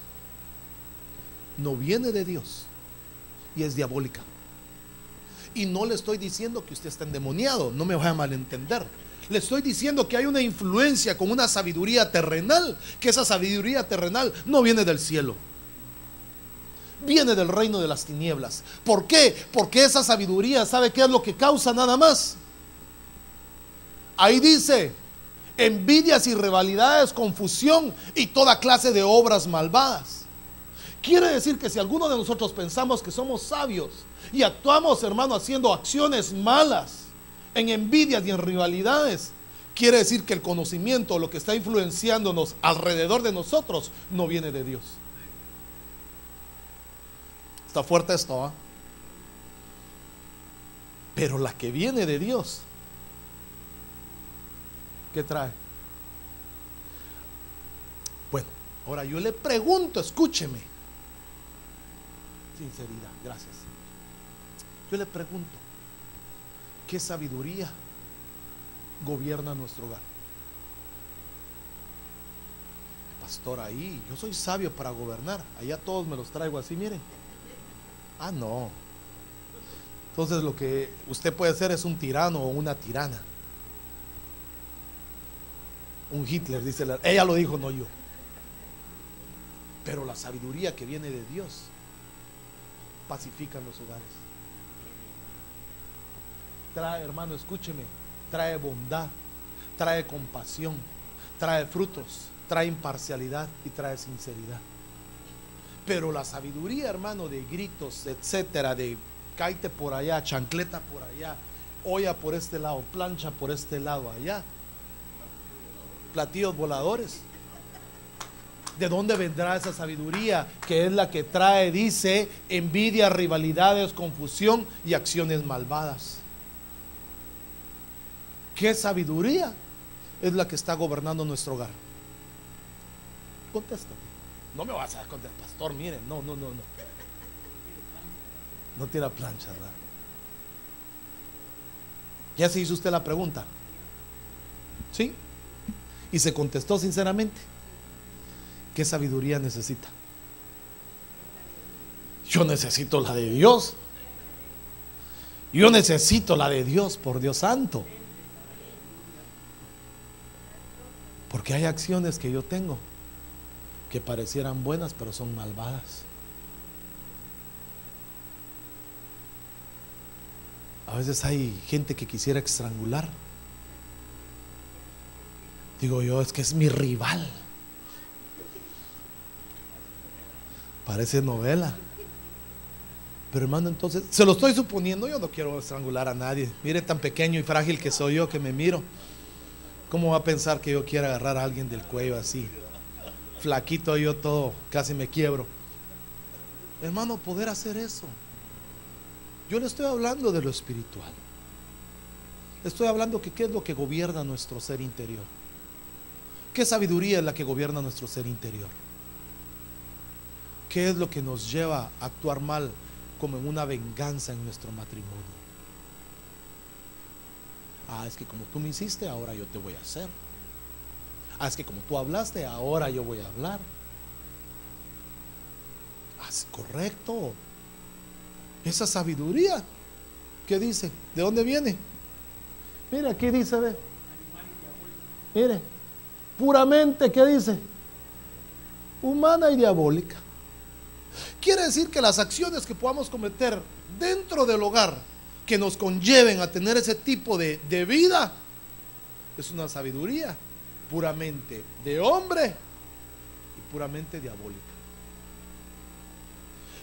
Speaker 1: no viene de Dios y es diabólica. Y no le estoy diciendo que usted está endemoniado, no me vaya a malentender. Le estoy diciendo que hay una influencia con una sabiduría terrenal, que esa sabiduría terrenal no viene del cielo, viene del reino de las tinieblas. ¿Por qué? Porque esa sabiduría, ¿sabe qué es lo que causa nada más? Ahí dice, envidias y rivalidades, confusión y toda clase de obras malvadas. Quiere decir que si alguno de nosotros pensamos que somos sabios y actuamos, hermano, haciendo acciones malas, en envidias y en rivalidades, quiere decir que el conocimiento, lo que está influenciándonos alrededor de nosotros, no viene de Dios. Está fuerte esto, ¿eh? Pero la que viene de Dios, ¿qué trae? Bueno, ahora yo le pregunto, escúcheme. Sinceridad, gracias. Yo le pregunto, ¿qué sabiduría gobierna nuestro hogar? Pastor, ahí, yo soy sabio para gobernar. Allá todos me los traigo así, miren. Ah, no. Entonces lo que usted puede ser es un tirano o una tirana. Un Hitler, dice ella lo dijo, no yo. Pero la sabiduría que viene de Dios pacifica en los hogares. Trae, hermano, escúcheme, trae bondad, trae compasión, trae frutos, trae imparcialidad y trae sinceridad. Pero la sabiduría, hermano, de gritos, etcétera, de cáete por allá, chancleta por allá, olla por este lado, plancha por este lado allá, platillos voladores. ¿De dónde vendrá esa sabiduría? Que es la que trae, dice, envidia, rivalidades, confusión y acciones malvadas. ¿Qué sabiduría es la que está gobernando nuestro hogar? Contéstate. No me vas a contestar, pastor, miren, no. No tira plancha, ¿verdad? ¿Ya se hizo usted la pregunta? ¿Sí? Y se contestó sinceramente. ¿Qué sabiduría necesita? Yo necesito la de Dios. Yo necesito la de Dios, por Dios santo. Porque hay acciones que yo tengo que parecieran buenas, pero son malvadas. A veces hay gente que quisiera estrangular. Digo yo, es que es mi rival. Parece novela. Pero hermano, entonces, se lo estoy suponiendo, yo no quiero estrangular a nadie. Mire tan pequeño y frágil que soy yo, que me miro. ¿Cómo va a pensar que yo quiera agarrar a alguien del cuello así? Flaquito yo todo, casi me quiebro. Hermano, poder hacer eso. Yo le estoy hablando de lo espiritual. Le estoy hablando que qué es lo que gobierna nuestro ser interior. ¿Qué sabiduría es la que gobierna nuestro ser interior? ¿Qué es lo que nos lleva a actuar mal, como en una venganza en nuestro matrimonio? Ah, es que como tú me hiciste, ahora yo te voy a hacer. Ah, es que como tú hablaste, ahora yo voy a hablar. Ah, es correcto. Esa sabiduría, ¿qué dice? ¿De dónde viene? Mire, aquí dice, ve. Mire, puramente, ¿qué dice? Humana y diabólica. Quiere decir que las acciones que podamos cometer dentro del hogar, que nos conlleven a tener ese tipo de vida, es una sabiduría puramente de hombre y puramente diabólica.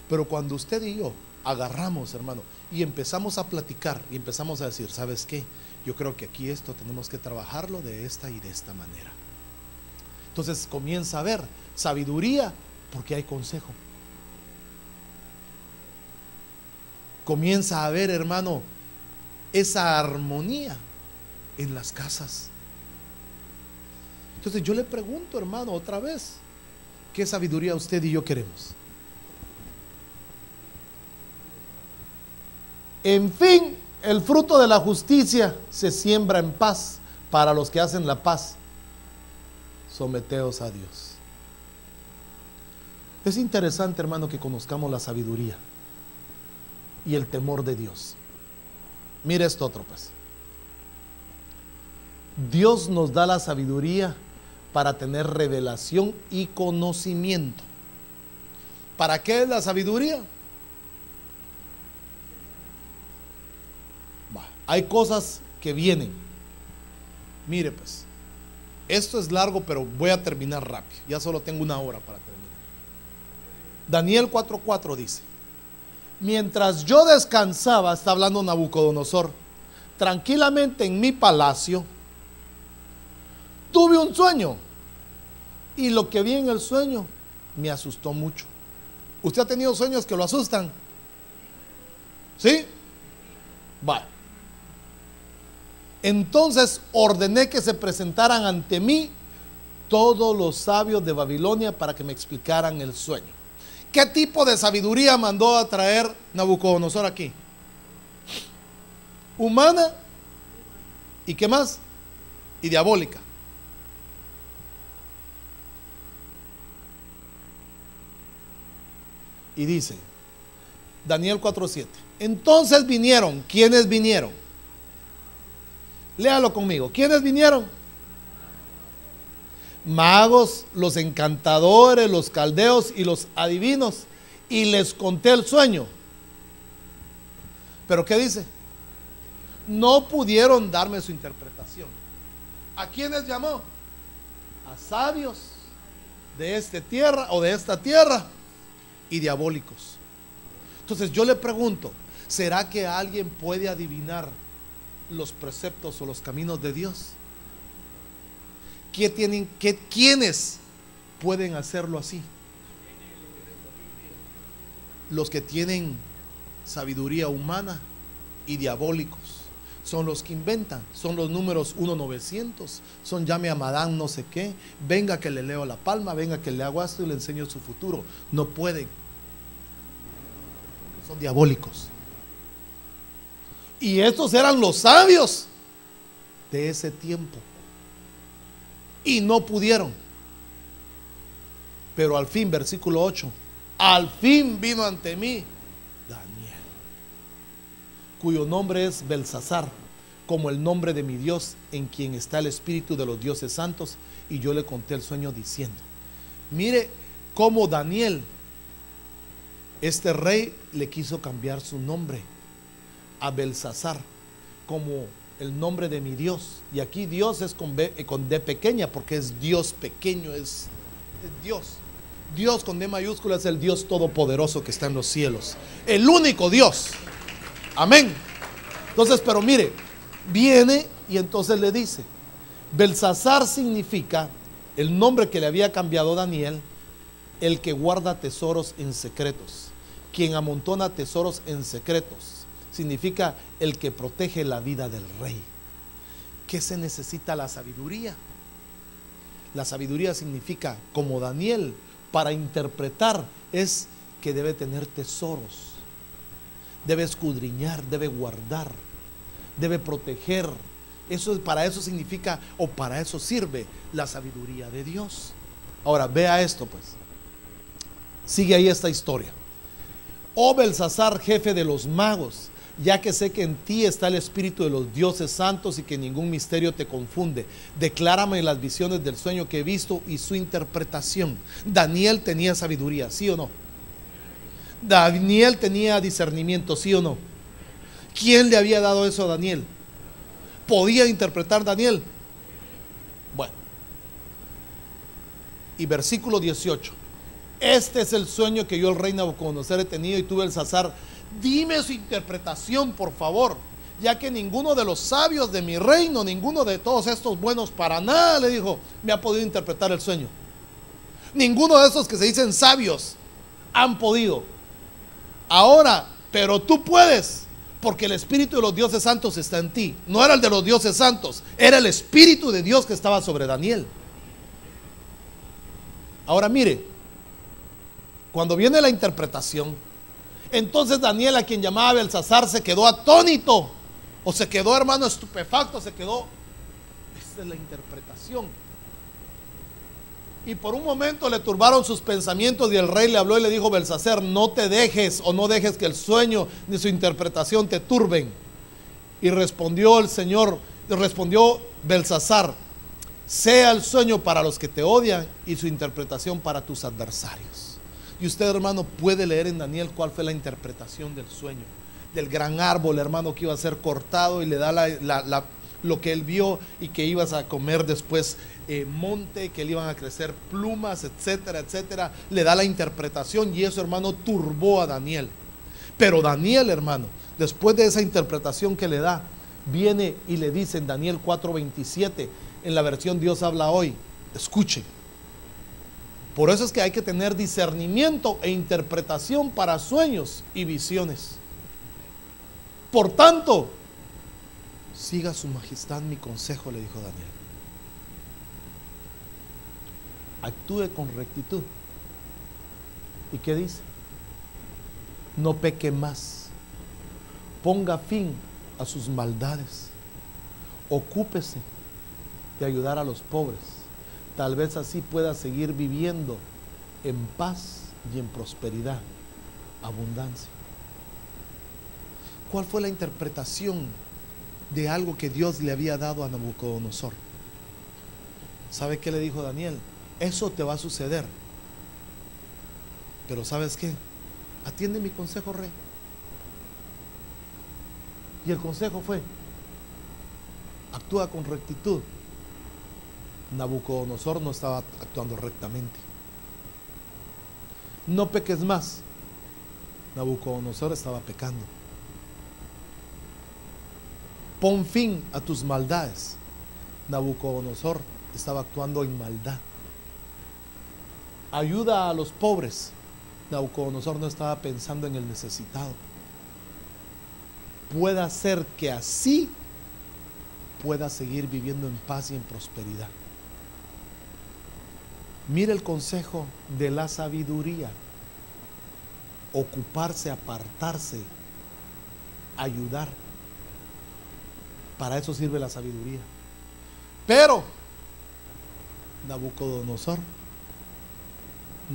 Speaker 1: Pero cuando usted y yo agarramos, hermano, y empezamos a platicar y empezamos a decir, ¿sabes qué? Yo creo que aquí esto tenemos que trabajarlo de esta y de esta manera. Entonces comienza a haber sabiduría porque hay consejo. Comienza a haber, hermano, esa armonía en las casas. Entonces yo le pregunto, hermano, otra vez, ¿qué sabiduría usted y yo queremos? En fin, el fruto de la justicia se siembra en paz para los que hacen la paz. Someteos a Dios. Es interesante, hermano, que conozcamos la sabiduría y el temor de Dios. Mire esto otro, pues. Dios nos da la sabiduría para tener revelación y conocimiento. ¿Para qué es la sabiduría? Hay cosas que vienen. Mire, pues, esto es largo, pero voy a terminar rápido. Ya solo tengo una hora para terminar. Daniel 4:4 dice: mientras yo descansaba, está hablando Nabucodonosor, tranquilamente en mi palacio, tuve un sueño, y lo que vi en el sueño me asustó mucho. ¿Usted ha tenido sueños que lo asustan? ¿Sí? Vale. Entonces ordené que se presentaran ante mí todos los sabios de Babilonia para que me explicaran el sueño. ¿Qué tipo de sabiduría mandó a traer Nabucodonosor aquí? Humana. ¿Y qué más? Y diabólica. Y dice Daniel 4:7: entonces vinieron. ¿Quiénes vinieron? Léalo conmigo. ¿Quiénes vinieron? Magos, los encantadores, los caldeos y los adivinos, y les conté el sueño. ¿Pero qué dice? No pudieron darme su interpretación. ¿A quiénes llamó? A sabios de esta tierra o de esta tierra y diabólicos. Entonces yo le pregunto, ¿será que alguien puede adivinar los preceptos o los caminos de Dios? ¿Quiénes pueden hacerlo así? Los que tienen sabiduría humana y diabólicos. Son los que inventan, son los números 1-900, son llame a Madame no sé qué, venga que le leo la palma, venga que le hago esto y le enseño su futuro. No pueden. Son diabólicos. Y estos eran los sabios de ese tiempo. Y no pudieron. Pero al fin, versículo 8, al fin vino ante mí Daniel, cuyo nombre es Belsasar, como el nombre de mi Dios, en quien está el espíritu de los dioses santos. Y yo le conté el sueño diciendo, mire cómo Daniel, este rey, le quiso cambiar su nombre a Belsasar como el nombre de mi Dios. Y aquí Dios es con D pequeña, porque es Dios pequeño, es Dios. Dios con D mayúscula es el Dios todopoderoso que está en los cielos, el único Dios. Amén. Entonces, pero mire, viene y entonces le dice, Belsasar significa el nombre que le había cambiado Daniel, el que guarda tesoros en secretos, quien amontona tesoros en secretos. Significa el que protege la vida del rey. ¿Qué se necesita? La sabiduría. La sabiduría significa, como Daniel, para interpretar, es que debe tener tesoros, debe escudriñar, debe guardar, debe proteger. Para eso significa, o para eso sirve la sabiduría de Dios. Ahora, vea esto pues. Sigue ahí esta historia. Oh Belsasar, jefe de los magos, ya que sé que en ti está el espíritu de los dioses santos y que ningún misterio te confunde, declárame las visiones del sueño que he visto y su interpretación. Daniel tenía sabiduría, ¿sí o no? Daniel tenía discernimiento, ¿sí o no? ¿Quién le había dado eso a Daniel? ¿Podía interpretar Daniel? Bueno, y versículo 18. Este es el sueño que yo, el rey Nabucodonosor, he tenido, y tú, Belsasar, dime su interpretación, por favor, ya que ninguno de los sabios de mi reino, ninguno de todos estos buenos para nada, le dijo, me ha podido interpretar el sueño. Ninguno de esos que se dicen sabios han podido. Ahora, pero tú puedes, porque el espíritu de los dioses santos está en ti. No era el de los dioses santos, era el espíritu de Dios que estaba sobre Daniel. Ahora mire, cuando viene la interpretación, entonces Daniel, a quien llamaba Belsasar, se quedó atónito, o se quedó, hermano, estupefacto, se quedó. Esa es la interpretación. Y por un momento le turbaron sus pensamientos, y el rey le habló y le dijo: Belsasar, no te dejes, o no dejes que el sueño ni su interpretación te turben. Y respondió el Señor, respondió Belsasar: sea el sueño para los que te odian y su interpretación para tus adversarios. Y usted, hermano, puede leer en Daniel cuál fue la interpretación del sueño, del gran árbol, hermano, que iba a ser cortado, y le da lo que él vio, y que ibas a comer después monte, que le iban a crecer plumas, etcétera, etcétera. Le da la interpretación, y eso, hermano, turbó a Daniel. Pero Daniel, hermano, después de esa interpretación que le da, viene y le dice en Daniel 4:27, en la versión Dios habla hoy, escuchen. Por eso es que hay que tener discernimiento e interpretación para sueños y visiones. Por tanto, siga su majestad mi consejo, le dijo Daniel. Actúe con rectitud. ¿Y qué dice? No peque más. Ponga fin a sus maldades. Ocúpese de ayudar a los pobres. Tal vez así pueda seguir viviendo en paz y en prosperidad, abundancia. ¿Cuál fue la interpretación de algo que Dios le había dado a Nabucodonosor? ¿Sabe qué le dijo Daniel? Eso te va a suceder. Pero ¿sabes qué? Atiende mi consejo, rey. Y el consejo fue: actúa con rectitud. Nabucodonosor no estaba actuando rectamente. No peques más. Nabucodonosor estaba pecando. Pon fin a tus maldades. Nabucodonosor estaba actuando en maldad. Ayuda a los pobres. Nabucodonosor no estaba pensando en el necesitado. Pueda ser que así pueda seguir viviendo en paz y en prosperidad. Mire el consejo de la sabiduría: ocuparse, apartarse, ayudar. Para eso sirve la sabiduría. Pero Nabucodonosor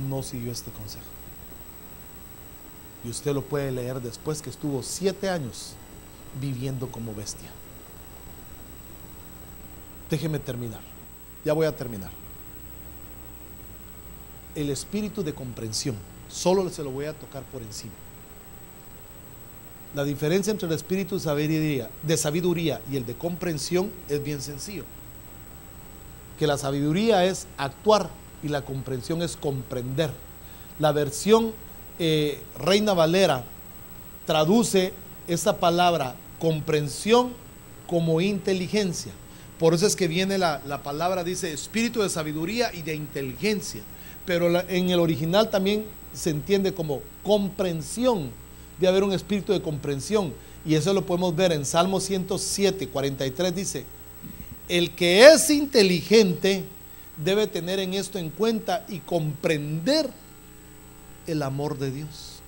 Speaker 1: no siguió este consejo. Y usted lo puede leer después, que estuvo 7 años viviendo como bestia. Déjeme terminar. Ya voy a terminar. El espíritu de comprensión, solo se lo voy a tocar por encima. La diferencia entre el espíritu de sabiduría y el de comprensión es bien sencillo. Que la sabiduría es actuar y la comprensión es comprender. La versión Reina Valera traduce esa palabra comprensión como inteligencia. Por eso es que viene la palabra, dice espíritu de sabiduría y de inteligencia. Pero en el original también se entiende como comprensión. Debe haber un espíritu de comprensión. Y eso lo podemos ver en Salmo 107, 43 dice: el que es inteligente debe tener en esto en cuenta y comprender el amor de Dios.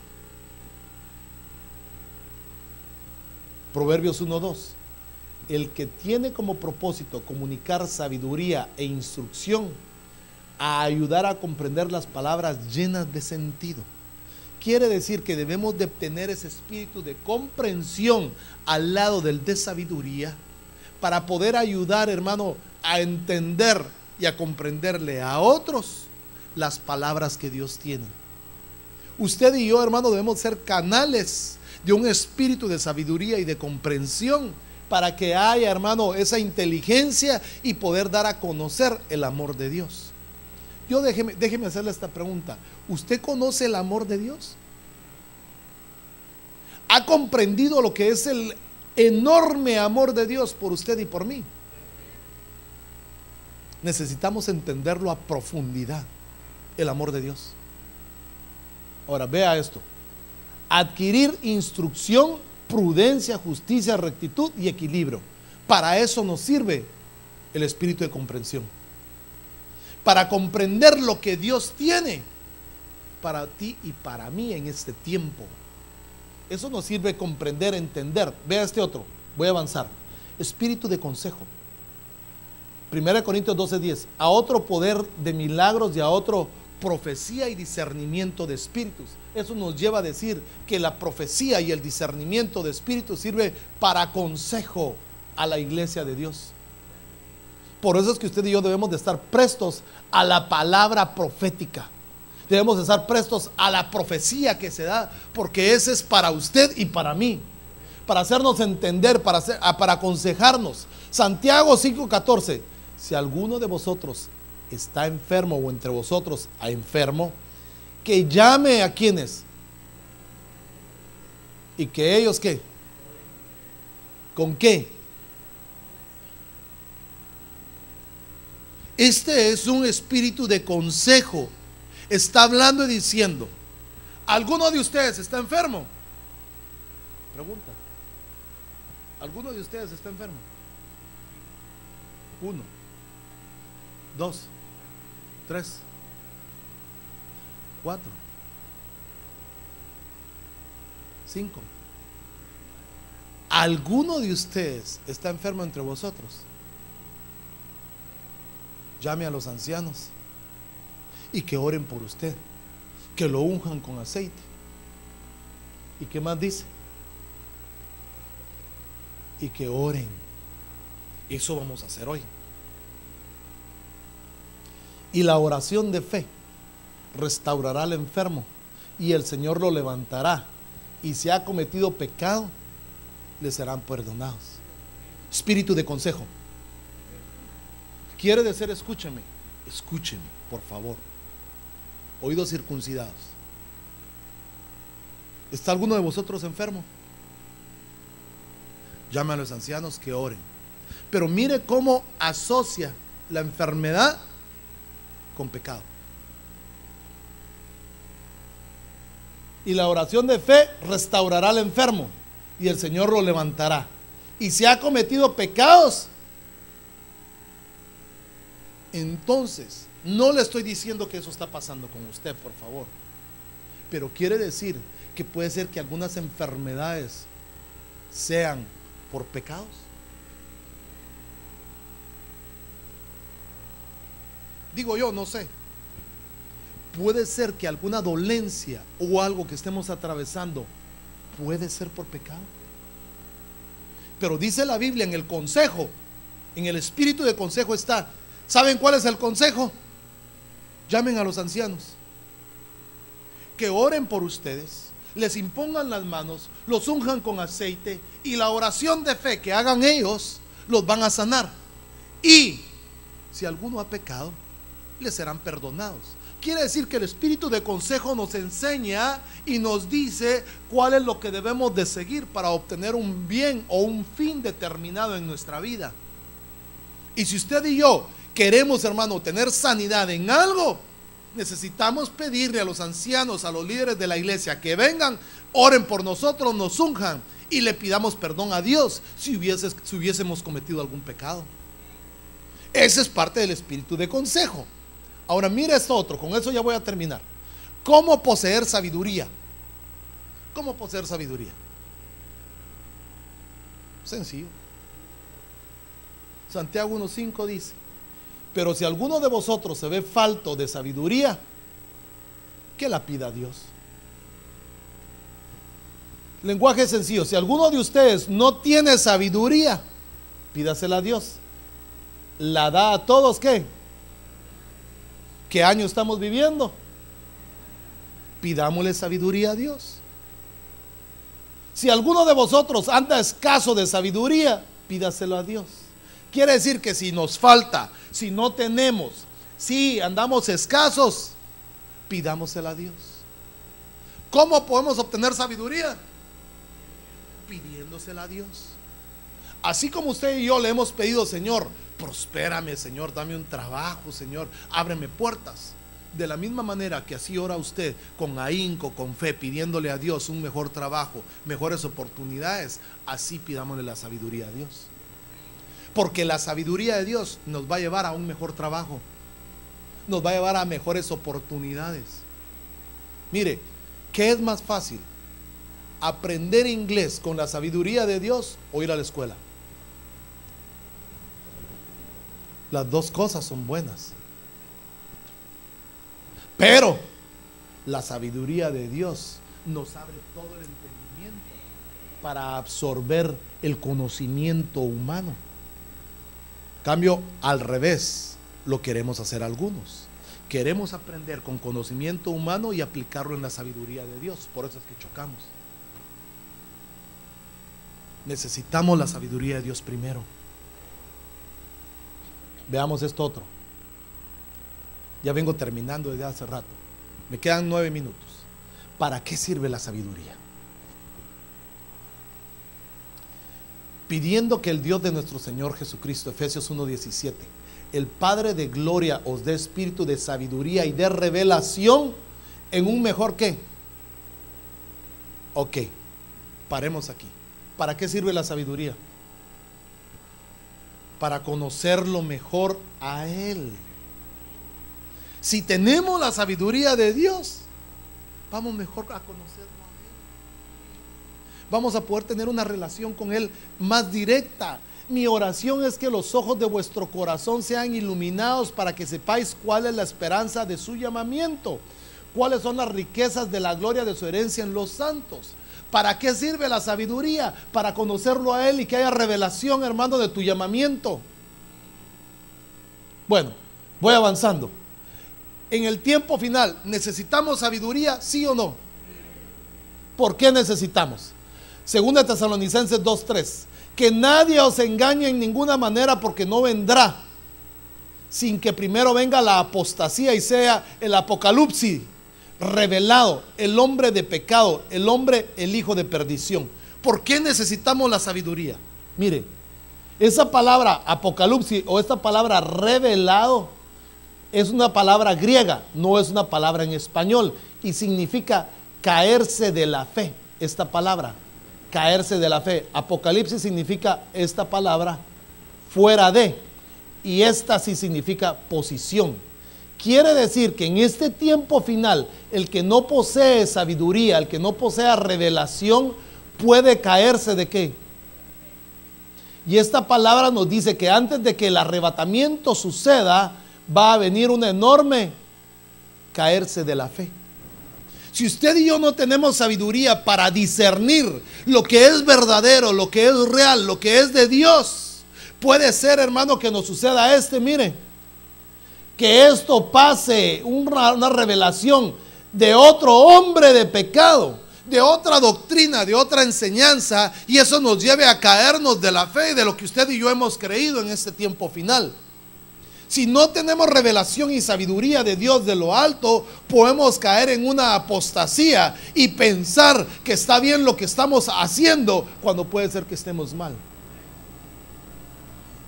Speaker 1: Proverbios 1:2: el que tiene como propósito comunicar sabiduría e instrucción, a ayudar a comprender las palabras llenas de sentido. Quiere decir que debemos de tener ese espíritu de comprensión al lado del de sabiduría, para poder ayudar, hermano, a entender y a comprenderle a otros las palabras que Dios tiene. Usted y yo, hermano, debemos ser canales de un espíritu de sabiduría y de comprensión, para que haya, hermano, esa inteligencia y poder dar a conocer el amor de Dios. Yo déjeme hacerle esta pregunta: ¿usted conoce el amor de Dios? ¿Ha comprendido lo que es el enorme amor de Dios por usted y por mí? Necesitamos entenderlo a profundidad, el amor de Dios. Ahora vea esto: adquirir instrucción, prudencia, justicia, rectitud y equilibrio. Para eso nos sirve el espíritu de comprensión, para comprender lo que Dios tiene para ti y para mí en este tiempo. Eso nos sirve comprender, entender. Vea este otro, voy a avanzar. Espíritu de consejo. 1 Corintios 12:10: a otro poder de milagros y a otro profecía y discernimiento de espíritus. Eso nos lleva a decir que la profecía y el discernimiento de espíritus sirve para consejo a la iglesia de Dios. Por eso es que usted y yo debemos de estar prestos a la palabra profética. Debemos de estar prestos a la profecía que se da, porque ese es para usted y para mí, para hacernos entender, para aconsejarnos. Santiago 5:14: si alguno de vosotros está enfermo o entre vosotros a enfermo, que llame a quienes, y que ellos ¿qué? ¿Con qué? Este es un espíritu de consejo. Está hablando y diciendo: ¿alguno de ustedes está enfermo? Pregunta: ¿alguno de ustedes está enfermo? 1, 2, 3, 4, 5. ¿Alguno de ustedes está enfermo entre vosotros? Llame a los ancianos y que oren por usted, que lo unjan con aceite. ¿Y qué más dice? Y que oren. Eso vamos a hacer hoy. Y la oración de fe restaurará al enfermo y el Señor lo levantará, y si ha cometido pecado, le serán perdonados. Espíritu de consejo. Quiere decir, escúcheme, por favor. Oídos circuncidados. ¿Está alguno de vosotros enfermo? Llame a los ancianos que oren. Pero mire cómo asocia la enfermedad con pecado. Y la oración de fe restaurará al enfermo y el Señor lo levantará. Y si ha cometido pecados, entonces, no le estoy diciendo que eso está pasando con usted, por favor, pero quiere decir que puede ser que algunas enfermedades sean por pecados. Digo yo, no sé. Puede ser que alguna dolencia o algo que estemos atravesando puede ser por pecado. Pero dice la Biblia en el consejo, en el espíritu de consejo está. ¿Saben cuál es el consejo? Llamen a los ancianos, que oren por ustedes, les impongan las manos, los unjan con aceite y la oración de fe que hagan ellos los van a sanar. Y si alguno ha pecado, les serán perdonados. Quiere decir que el espíritu de consejo nos enseña y nos dice cuál es lo que debemos de seguir para obtener un bien o un fin determinado en nuestra vida. Y si usted y yo queremos, hermano, tener sanidad en algo, necesitamos pedirle a los ancianos, a los líderes de la iglesia que vengan, oren por nosotros, nos unjan y le pidamos perdón a Dios si hubiésemos cometido algún pecado. Ese es parte del espíritu de consejo. Ahora mire esto otro, con eso ya voy a terminar. ¿Cómo poseer sabiduría? ¿Cómo poseer sabiduría? Sencillo. Santiago 1:5 dice: pero si alguno de vosotros se ve falto de sabiduría, que la pida a Dios. Lenguaje sencillo: si alguno de ustedes no tiene sabiduría, pídasela a Dios. La da a todos. ¿Qué año estamos viviendo? Pidámosle sabiduría a Dios. Si alguno de vosotros anda escaso de sabiduría, pídaselo a Dios. Quiere decir que si nos falta, si no tenemos, si andamos escasos, pidámosela a Dios. ¿Cómo podemos obtener sabiduría? Pidiéndosela a Dios. Así como usted y yo le hemos pedido: Señor, prospérame, Señor, dame un trabajo, Señor, ábreme puertas. De la misma manera que así ora usted, con ahínco, con fe, pidiéndole a Dios un mejor trabajo, mejores oportunidades, así pidámosle la sabiduría a Dios. Porque la sabiduría de Dios nos va a llevar a un mejor trabajo, nos va a llevar a mejores oportunidades. Mire, ¿qué es más fácil? ¿Aprender inglés con la sabiduría de Dios o ir a la escuela? Las dos cosas son buenas, pero la sabiduría de Dios nos abre todo el entendimiento para absorber el conocimiento humano. Cambio, al revés, lo queremos hacer algunos. Queremos aprender con conocimiento humano y aplicarlo en la sabiduría de Dios. Por eso es que chocamos. Necesitamos la sabiduría de Dios primero. Veamos esto otro. Ya vengo terminando desde hace rato. Me quedan 9 minutos. ¿Para qué sirve la sabiduría? Pidiendo que el Dios de nuestro Señor Jesucristo, Efesios 1:17, el Padre de gloria os dé espíritu de sabiduría y de revelación en un mejor ¿qué? Ok, paremos aquí. ¿Para qué sirve la sabiduría? Para conocerlo mejor a Él. Si tenemos la sabiduría de Dios, vamos mejor a conocerlo a Él. Vamos a poder tener una relación con Él más directa. Mi oración es que los ojos de vuestro corazón sean iluminados para que sepáis cuál es la esperanza de su llamamiento, cuáles son las riquezas de la gloria de su herencia en los santos. ¿Para qué sirve la sabiduría? Para conocerlo a Él y que haya revelación, hermano, de tu llamamiento. Bueno, voy avanzando. En el tiempo final, ¿necesitamos sabiduría? ¿Sí o no? ¿Por qué necesitamos? Segunda Tesalonicenses 2:3. Que nadie os engañe en ninguna manera, porque no vendrá sin que primero venga la apostasía y sea el apocalipsis revelado, el hombre de pecado, el hijo de perdición. ¿Por qué necesitamos la sabiduría? Mire, esa palabra apocalipsis o esta palabra revelado es una palabra griega, no es una palabra en español, y significa caerse de la fe. Esta palabra, caerse de la fe. Apocalipsis significa esta palabra fuera de, y esta sí significa posición. Quiere decir que en este tiempo final, el que no posee sabiduría, el que no posea revelación, puede caerse de ¿qué? Y esta palabra nos dice que antes de que el arrebatamiento suceda, va a venir un enorme caerse de la fe. Si usted y yo no tenemos sabiduría para discernir lo que es verdadero, lo que es real, lo que es de Dios, puede ser, hermano, que nos suceda mire, que esto pase, una revelación de otro hombre de pecado, de otra doctrina, de otra enseñanza, y eso nos lleve a caernos de la fe, de lo que usted y yo hemos creído en este tiempo final. Si no tenemos revelación y sabiduría de Dios de lo alto, podemos caer en una apostasía y pensar que está bien lo que estamos haciendo, cuando puede ser que estemos mal.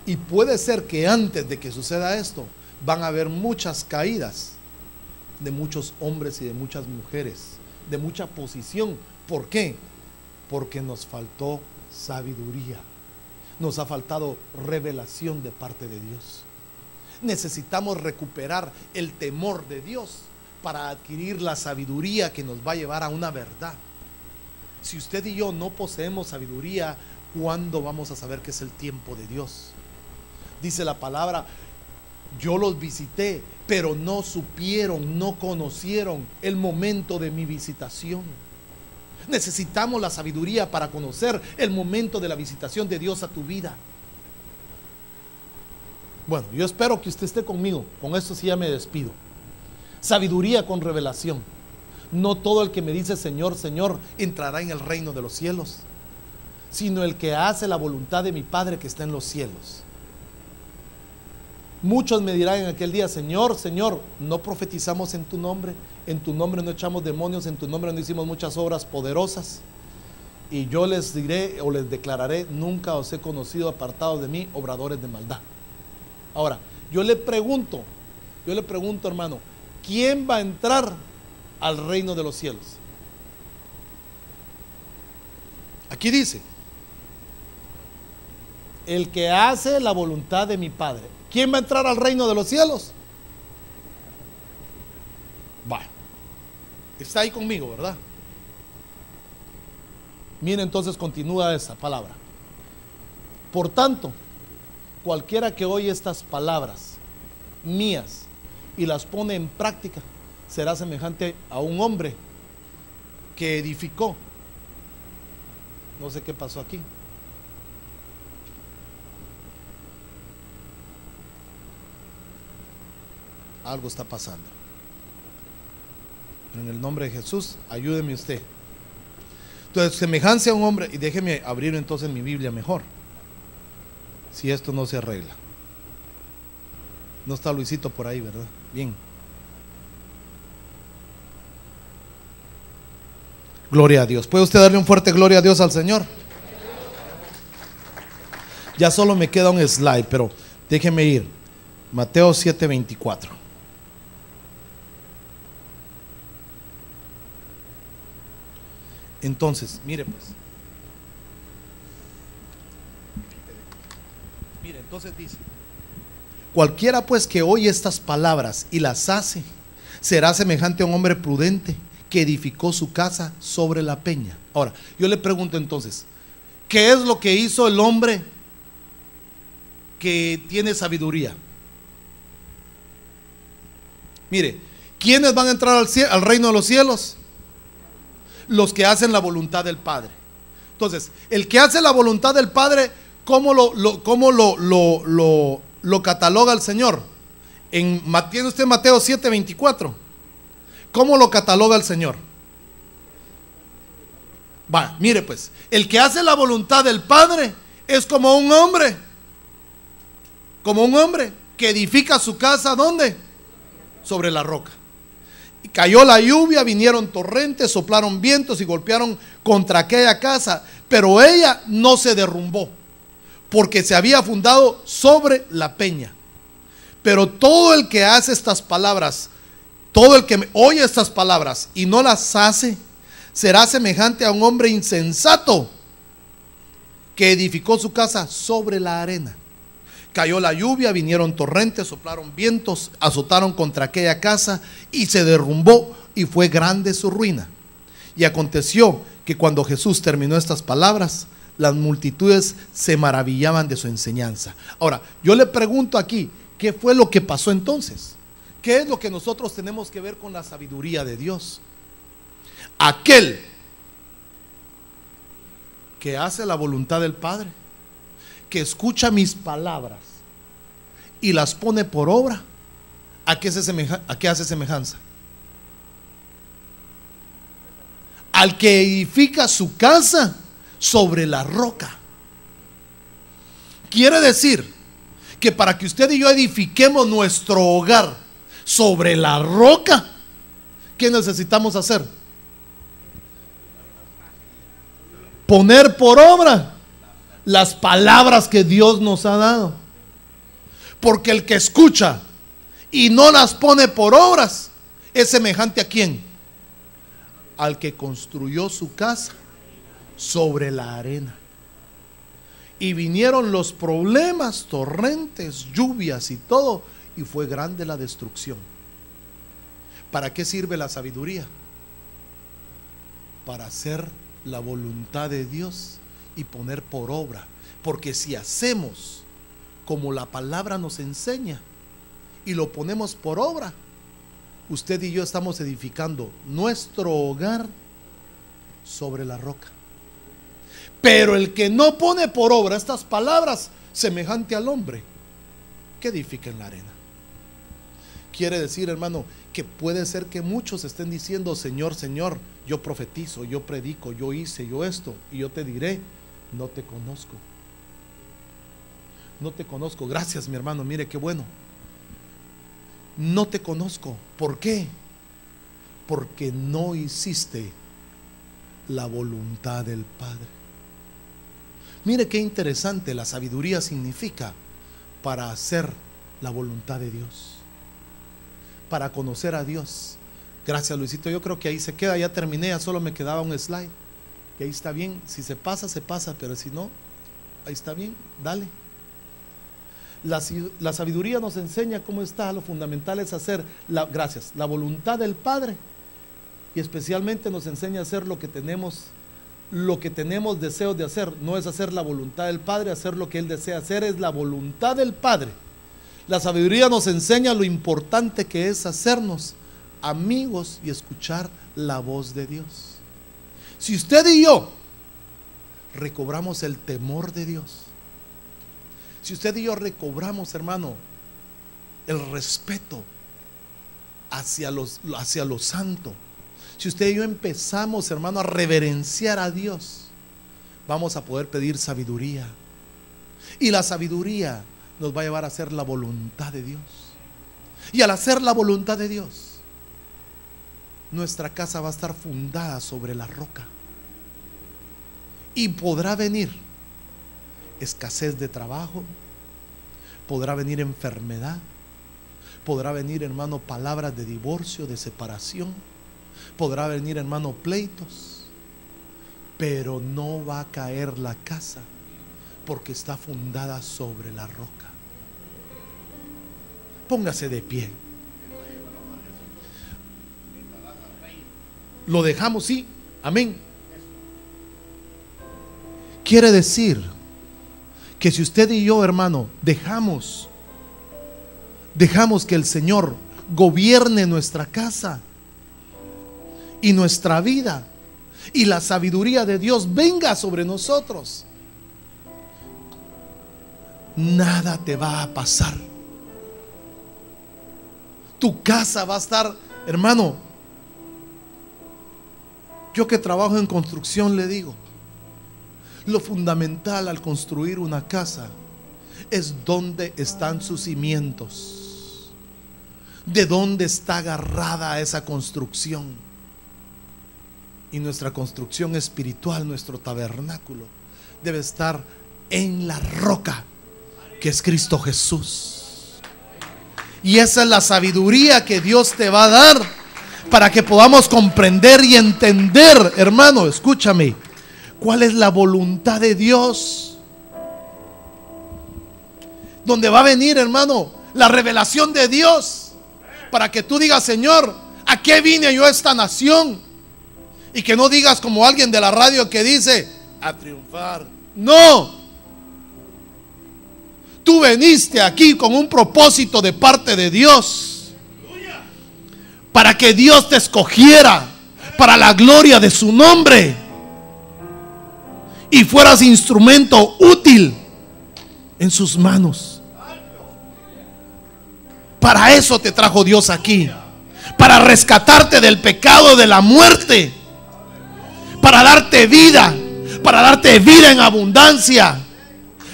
Speaker 1: Y puede ser que antes de que suceda esto, van a haber muchas caídas de muchos hombres y de muchas mujeres, de mucha posición. ¿Por qué? Porque nos faltó sabiduría, nos ha faltado revelación de parte de Dios. Necesitamos recuperar el temor de Dios para adquirir la sabiduría que nos va a llevar a una verdad. Si usted y yo no poseemos sabiduría, ¿cuándo vamos a saber que es el tiempo de Dios? Dice la palabra: yo los visité, pero no supieron, no conocieron el momento de mi visitación. Necesitamos la sabiduría para conocer el momento de la visitación de Dios a tu vida. Bueno, yo espero que usted esté conmigo. Con esto sí ya me despido. Sabiduría con revelación. No todo el que me dice Señor, Señor entrará en el reino de los cielos, sino el que hace la voluntad de mi Padre que está en los cielos. Muchos me dirán en aquel día: Señor, Señor, no profetizamos en tu nombre no echamos demonios, en tu nombre no hicimos muchas obras poderosas. Y yo les diré o les declararé: nunca os he conocido, apartados de mí, obradores de maldad. Ahora, yo le pregunto, hermano, ¿quién va a entrar al reino de los cielos? Aquí dice: el que hace la voluntad de mi Padre. ¿Quién va a entrar al reino de los cielos? Va. Está ahí conmigo, ¿verdad? Mire, entonces continúa esa palabra. Por tanto, cualquiera que oye estas palabras mías y las pone en práctica, será semejante a un hombre que edificó. No sé qué pasó aquí. Algo está pasando. En el nombre de Jesús, ayúdeme usted. Entonces, semejanza a un hombre, y déjeme abrir entonces mi Biblia mejor, si esto no se arregla. No está Luisito por ahí, ¿verdad? Bien. Gloria a Dios. ¿Puede usted darle un fuerte gloria a Dios al Señor? Ya solo me queda un slide, pero déjeme ir. Mateo 7:24. Entonces, mire pues. Mire, entonces dice: cualquiera pues que oye estas palabras y las hace, será semejante a un hombre prudente que edificó su casa sobre la peña. Ahora, yo le pregunto entonces, ¿qué es lo que hizo el hombre que tiene sabiduría? Mire, ¿quiénes van a entrar al reino de los cielos? Los que hacen la voluntad del Padre. Entonces, el que hace la voluntad del Padre, ¿cómo lo cataloga el Señor? ¿Tiene usted Mateo 7:24? ¿Cómo lo cataloga el Señor? Va, mire pues, el que hace la voluntad del Padre es como un hombre que edifica su casa, ¿dónde? Sobre la roca. Y cayó la lluvia, vinieron torrentes, soplaron vientos y golpearon contra aquella casa, pero ella no se derrumbó, porque se había fundado sobre la peña. Pero todo el que hace estas palabras, todo el que oye estas palabras y no las hace, será semejante a un hombre insensato que edificó su casa sobre la arena. Cayó la lluvia, vinieron torrentes, soplaron vientos, azotaron contra aquella casa y se derrumbó, y fue grande su ruina. Y aconteció que cuando Jesús terminó estas palabras, las multitudes se maravillaban de su enseñanza. Ahora, yo le pregunto aquí, ¿qué fue lo que pasó entonces? ¿Qué es lo que nosotros tenemos que ver con la sabiduría de Dios? Aquel que hace la voluntad del Padre, que escucha mis palabras y las pone por obra, ¿a qué hace semejanza? al que edifica su casa sobre la roca. Quiere decir que para que usted y yo edifiquemos nuestro hogar sobre la roca, ¿qué necesitamos hacer? Poner por obra las palabras que Dios nos ha dado. Porque el que escucha y no las pone por obras es semejante ¿a quién? Al que construyó su casa sobre la arena. Y vinieron los problemas, torrentes, lluvias y todo, y fue grande la destrucción. ¿Para qué sirve la sabiduría? Para hacer la voluntad de Dios y poner por obra. Porque si hacemos como la palabra nos enseña y lo ponemos por obra, usted y yo estamos edificando nuestro hogar sobre la roca. Pero el que no pone por obra estas palabras, semejante al hombre que edifica en la arena. Quiere decir, hermano, que puede ser que muchos estén diciendo: Señor, Señor, yo profetizo, yo predico, yo hice, yo esto. Y yo te diré: no te conozco. No te conozco. Gracias, mi hermano, mire qué bueno. No te conozco. ¿Por qué? Porque no hiciste la voluntad del Padre. Mire qué interesante. La sabiduría significa para hacer la voluntad de Dios, para conocer a Dios. Gracias, Luisito. Yo creo que ahí se queda. Ya terminé, ya solo me quedaba un slide. Y ahí está bien. Si se pasa, pero si no, ahí está bien. Dale. La sabiduría nos enseña cómo está. Lo fundamental es hacer la voluntad del Padre. Y especialmente nos enseña a hacer lo que tenemos deseos de hacer. No es hacer la voluntad del Padre, hacer lo que Él desea hacer, es la voluntad del Padre. La sabiduría nos enseña lo importante que es hacernos amigos y escuchar la voz de Dios. Si usted y yo recobramos el temor de Dios, si usted y yo recobramos, hermano, el respeto hacia lo santo, si usted y yo empezamos, hermano, a reverenciar a Dios, vamos a poder pedir sabiduría. Y la sabiduría nos va a llevar a hacer la voluntad de Dios. Y al hacer la voluntad de Dios, nuestra casa va a estar fundada sobre la roca. Y podrá venir escasez de trabajo, podrá venir enfermedad, podrá venir, hermano, palabras de divorcio, de separación, podrá venir, hermano, pleitos, pero no va a caer la casa porque está fundada sobre la roca. Póngase de pie. Lo dejamos, sí, amén. Quiere decir que si usted y yo, hermano, dejamos que el Señor gobierne nuestra casa y nuestra vida, y la sabiduría de Dios venga sobre nosotros, nada te va a pasar. Tu casa va a estar, hermano, yo que trabajo en construcción le digo, lo fundamental al construir una casa es dónde están sus cimientos, de dónde está agarrada esa construcción. Y nuestra construcción espiritual, nuestro tabernáculo, debe estar en la roca que es Cristo Jesús. Y esa es la sabiduría que Dios te va a dar para que podamos comprender y entender, hermano, escúchame, cuál es la voluntad de Dios. Donde va a venir, hermano, la revelación de Dios, para que tú digas: Señor, ¿a qué vine yo a esta nación? Y que no digas como alguien de la radio que dice: a triunfar. No, tú veniste aquí con un propósito de parte de Dios, para que Dios te escogiera para la gloria de su nombre y fueras instrumento útil en sus manos. Para eso te trajo Dios aquí, para rescatarte del pecado, de la muerte, para darte vida en abundancia,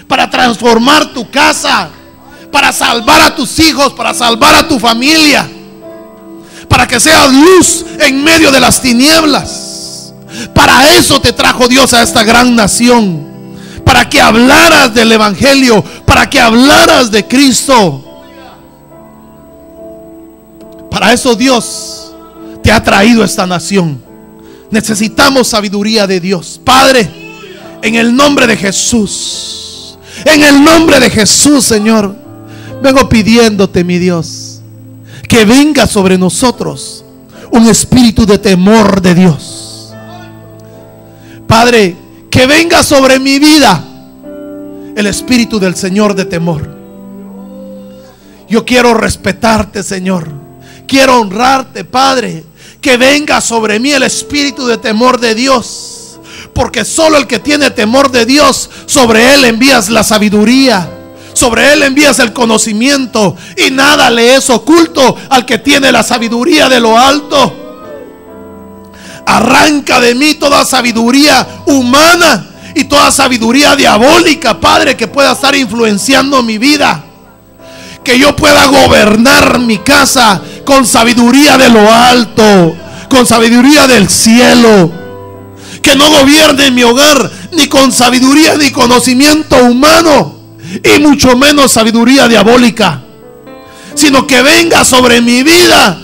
Speaker 1: para transformar tu casa, para salvar a tus hijos, para salvar a tu familia, para que seas luz en medio de las tinieblas. Para eso te trajo Dios a esta gran nación, para que hablaras del evangelio, para que hablaras de Cristo. Para eso Dios te ha traído a esta nación. Necesitamos sabiduría de Dios. Padre, en el nombre de Jesús, en el nombre de Jesús, Señor, vengo pidiéndote, mi Dios, que venga sobre nosotros un espíritu de temor de Dios. Padre, que venga sobre mi vida el espíritu del Señor de temor. Yo quiero respetarte, Señor. Quiero honrarte, Padre. Que venga sobre mí el espíritu de temor de Dios, porque solo el que tiene temor de Dios, sobre él envías la sabiduría, sobre él envías el conocimiento, y nada le es oculto al que tiene la sabiduría de lo alto. Arranca de mí toda sabiduría humana y toda sabiduría diabólica, Padre, que pueda estar influenciando mi vida. Que yo pueda gobernar mi casa con sabiduría de lo alto, con sabiduría del cielo. Que no gobierne mi hogar ni con sabiduría ni conocimiento humano, y mucho menos sabiduría diabólica, sino que venga sobre mi vida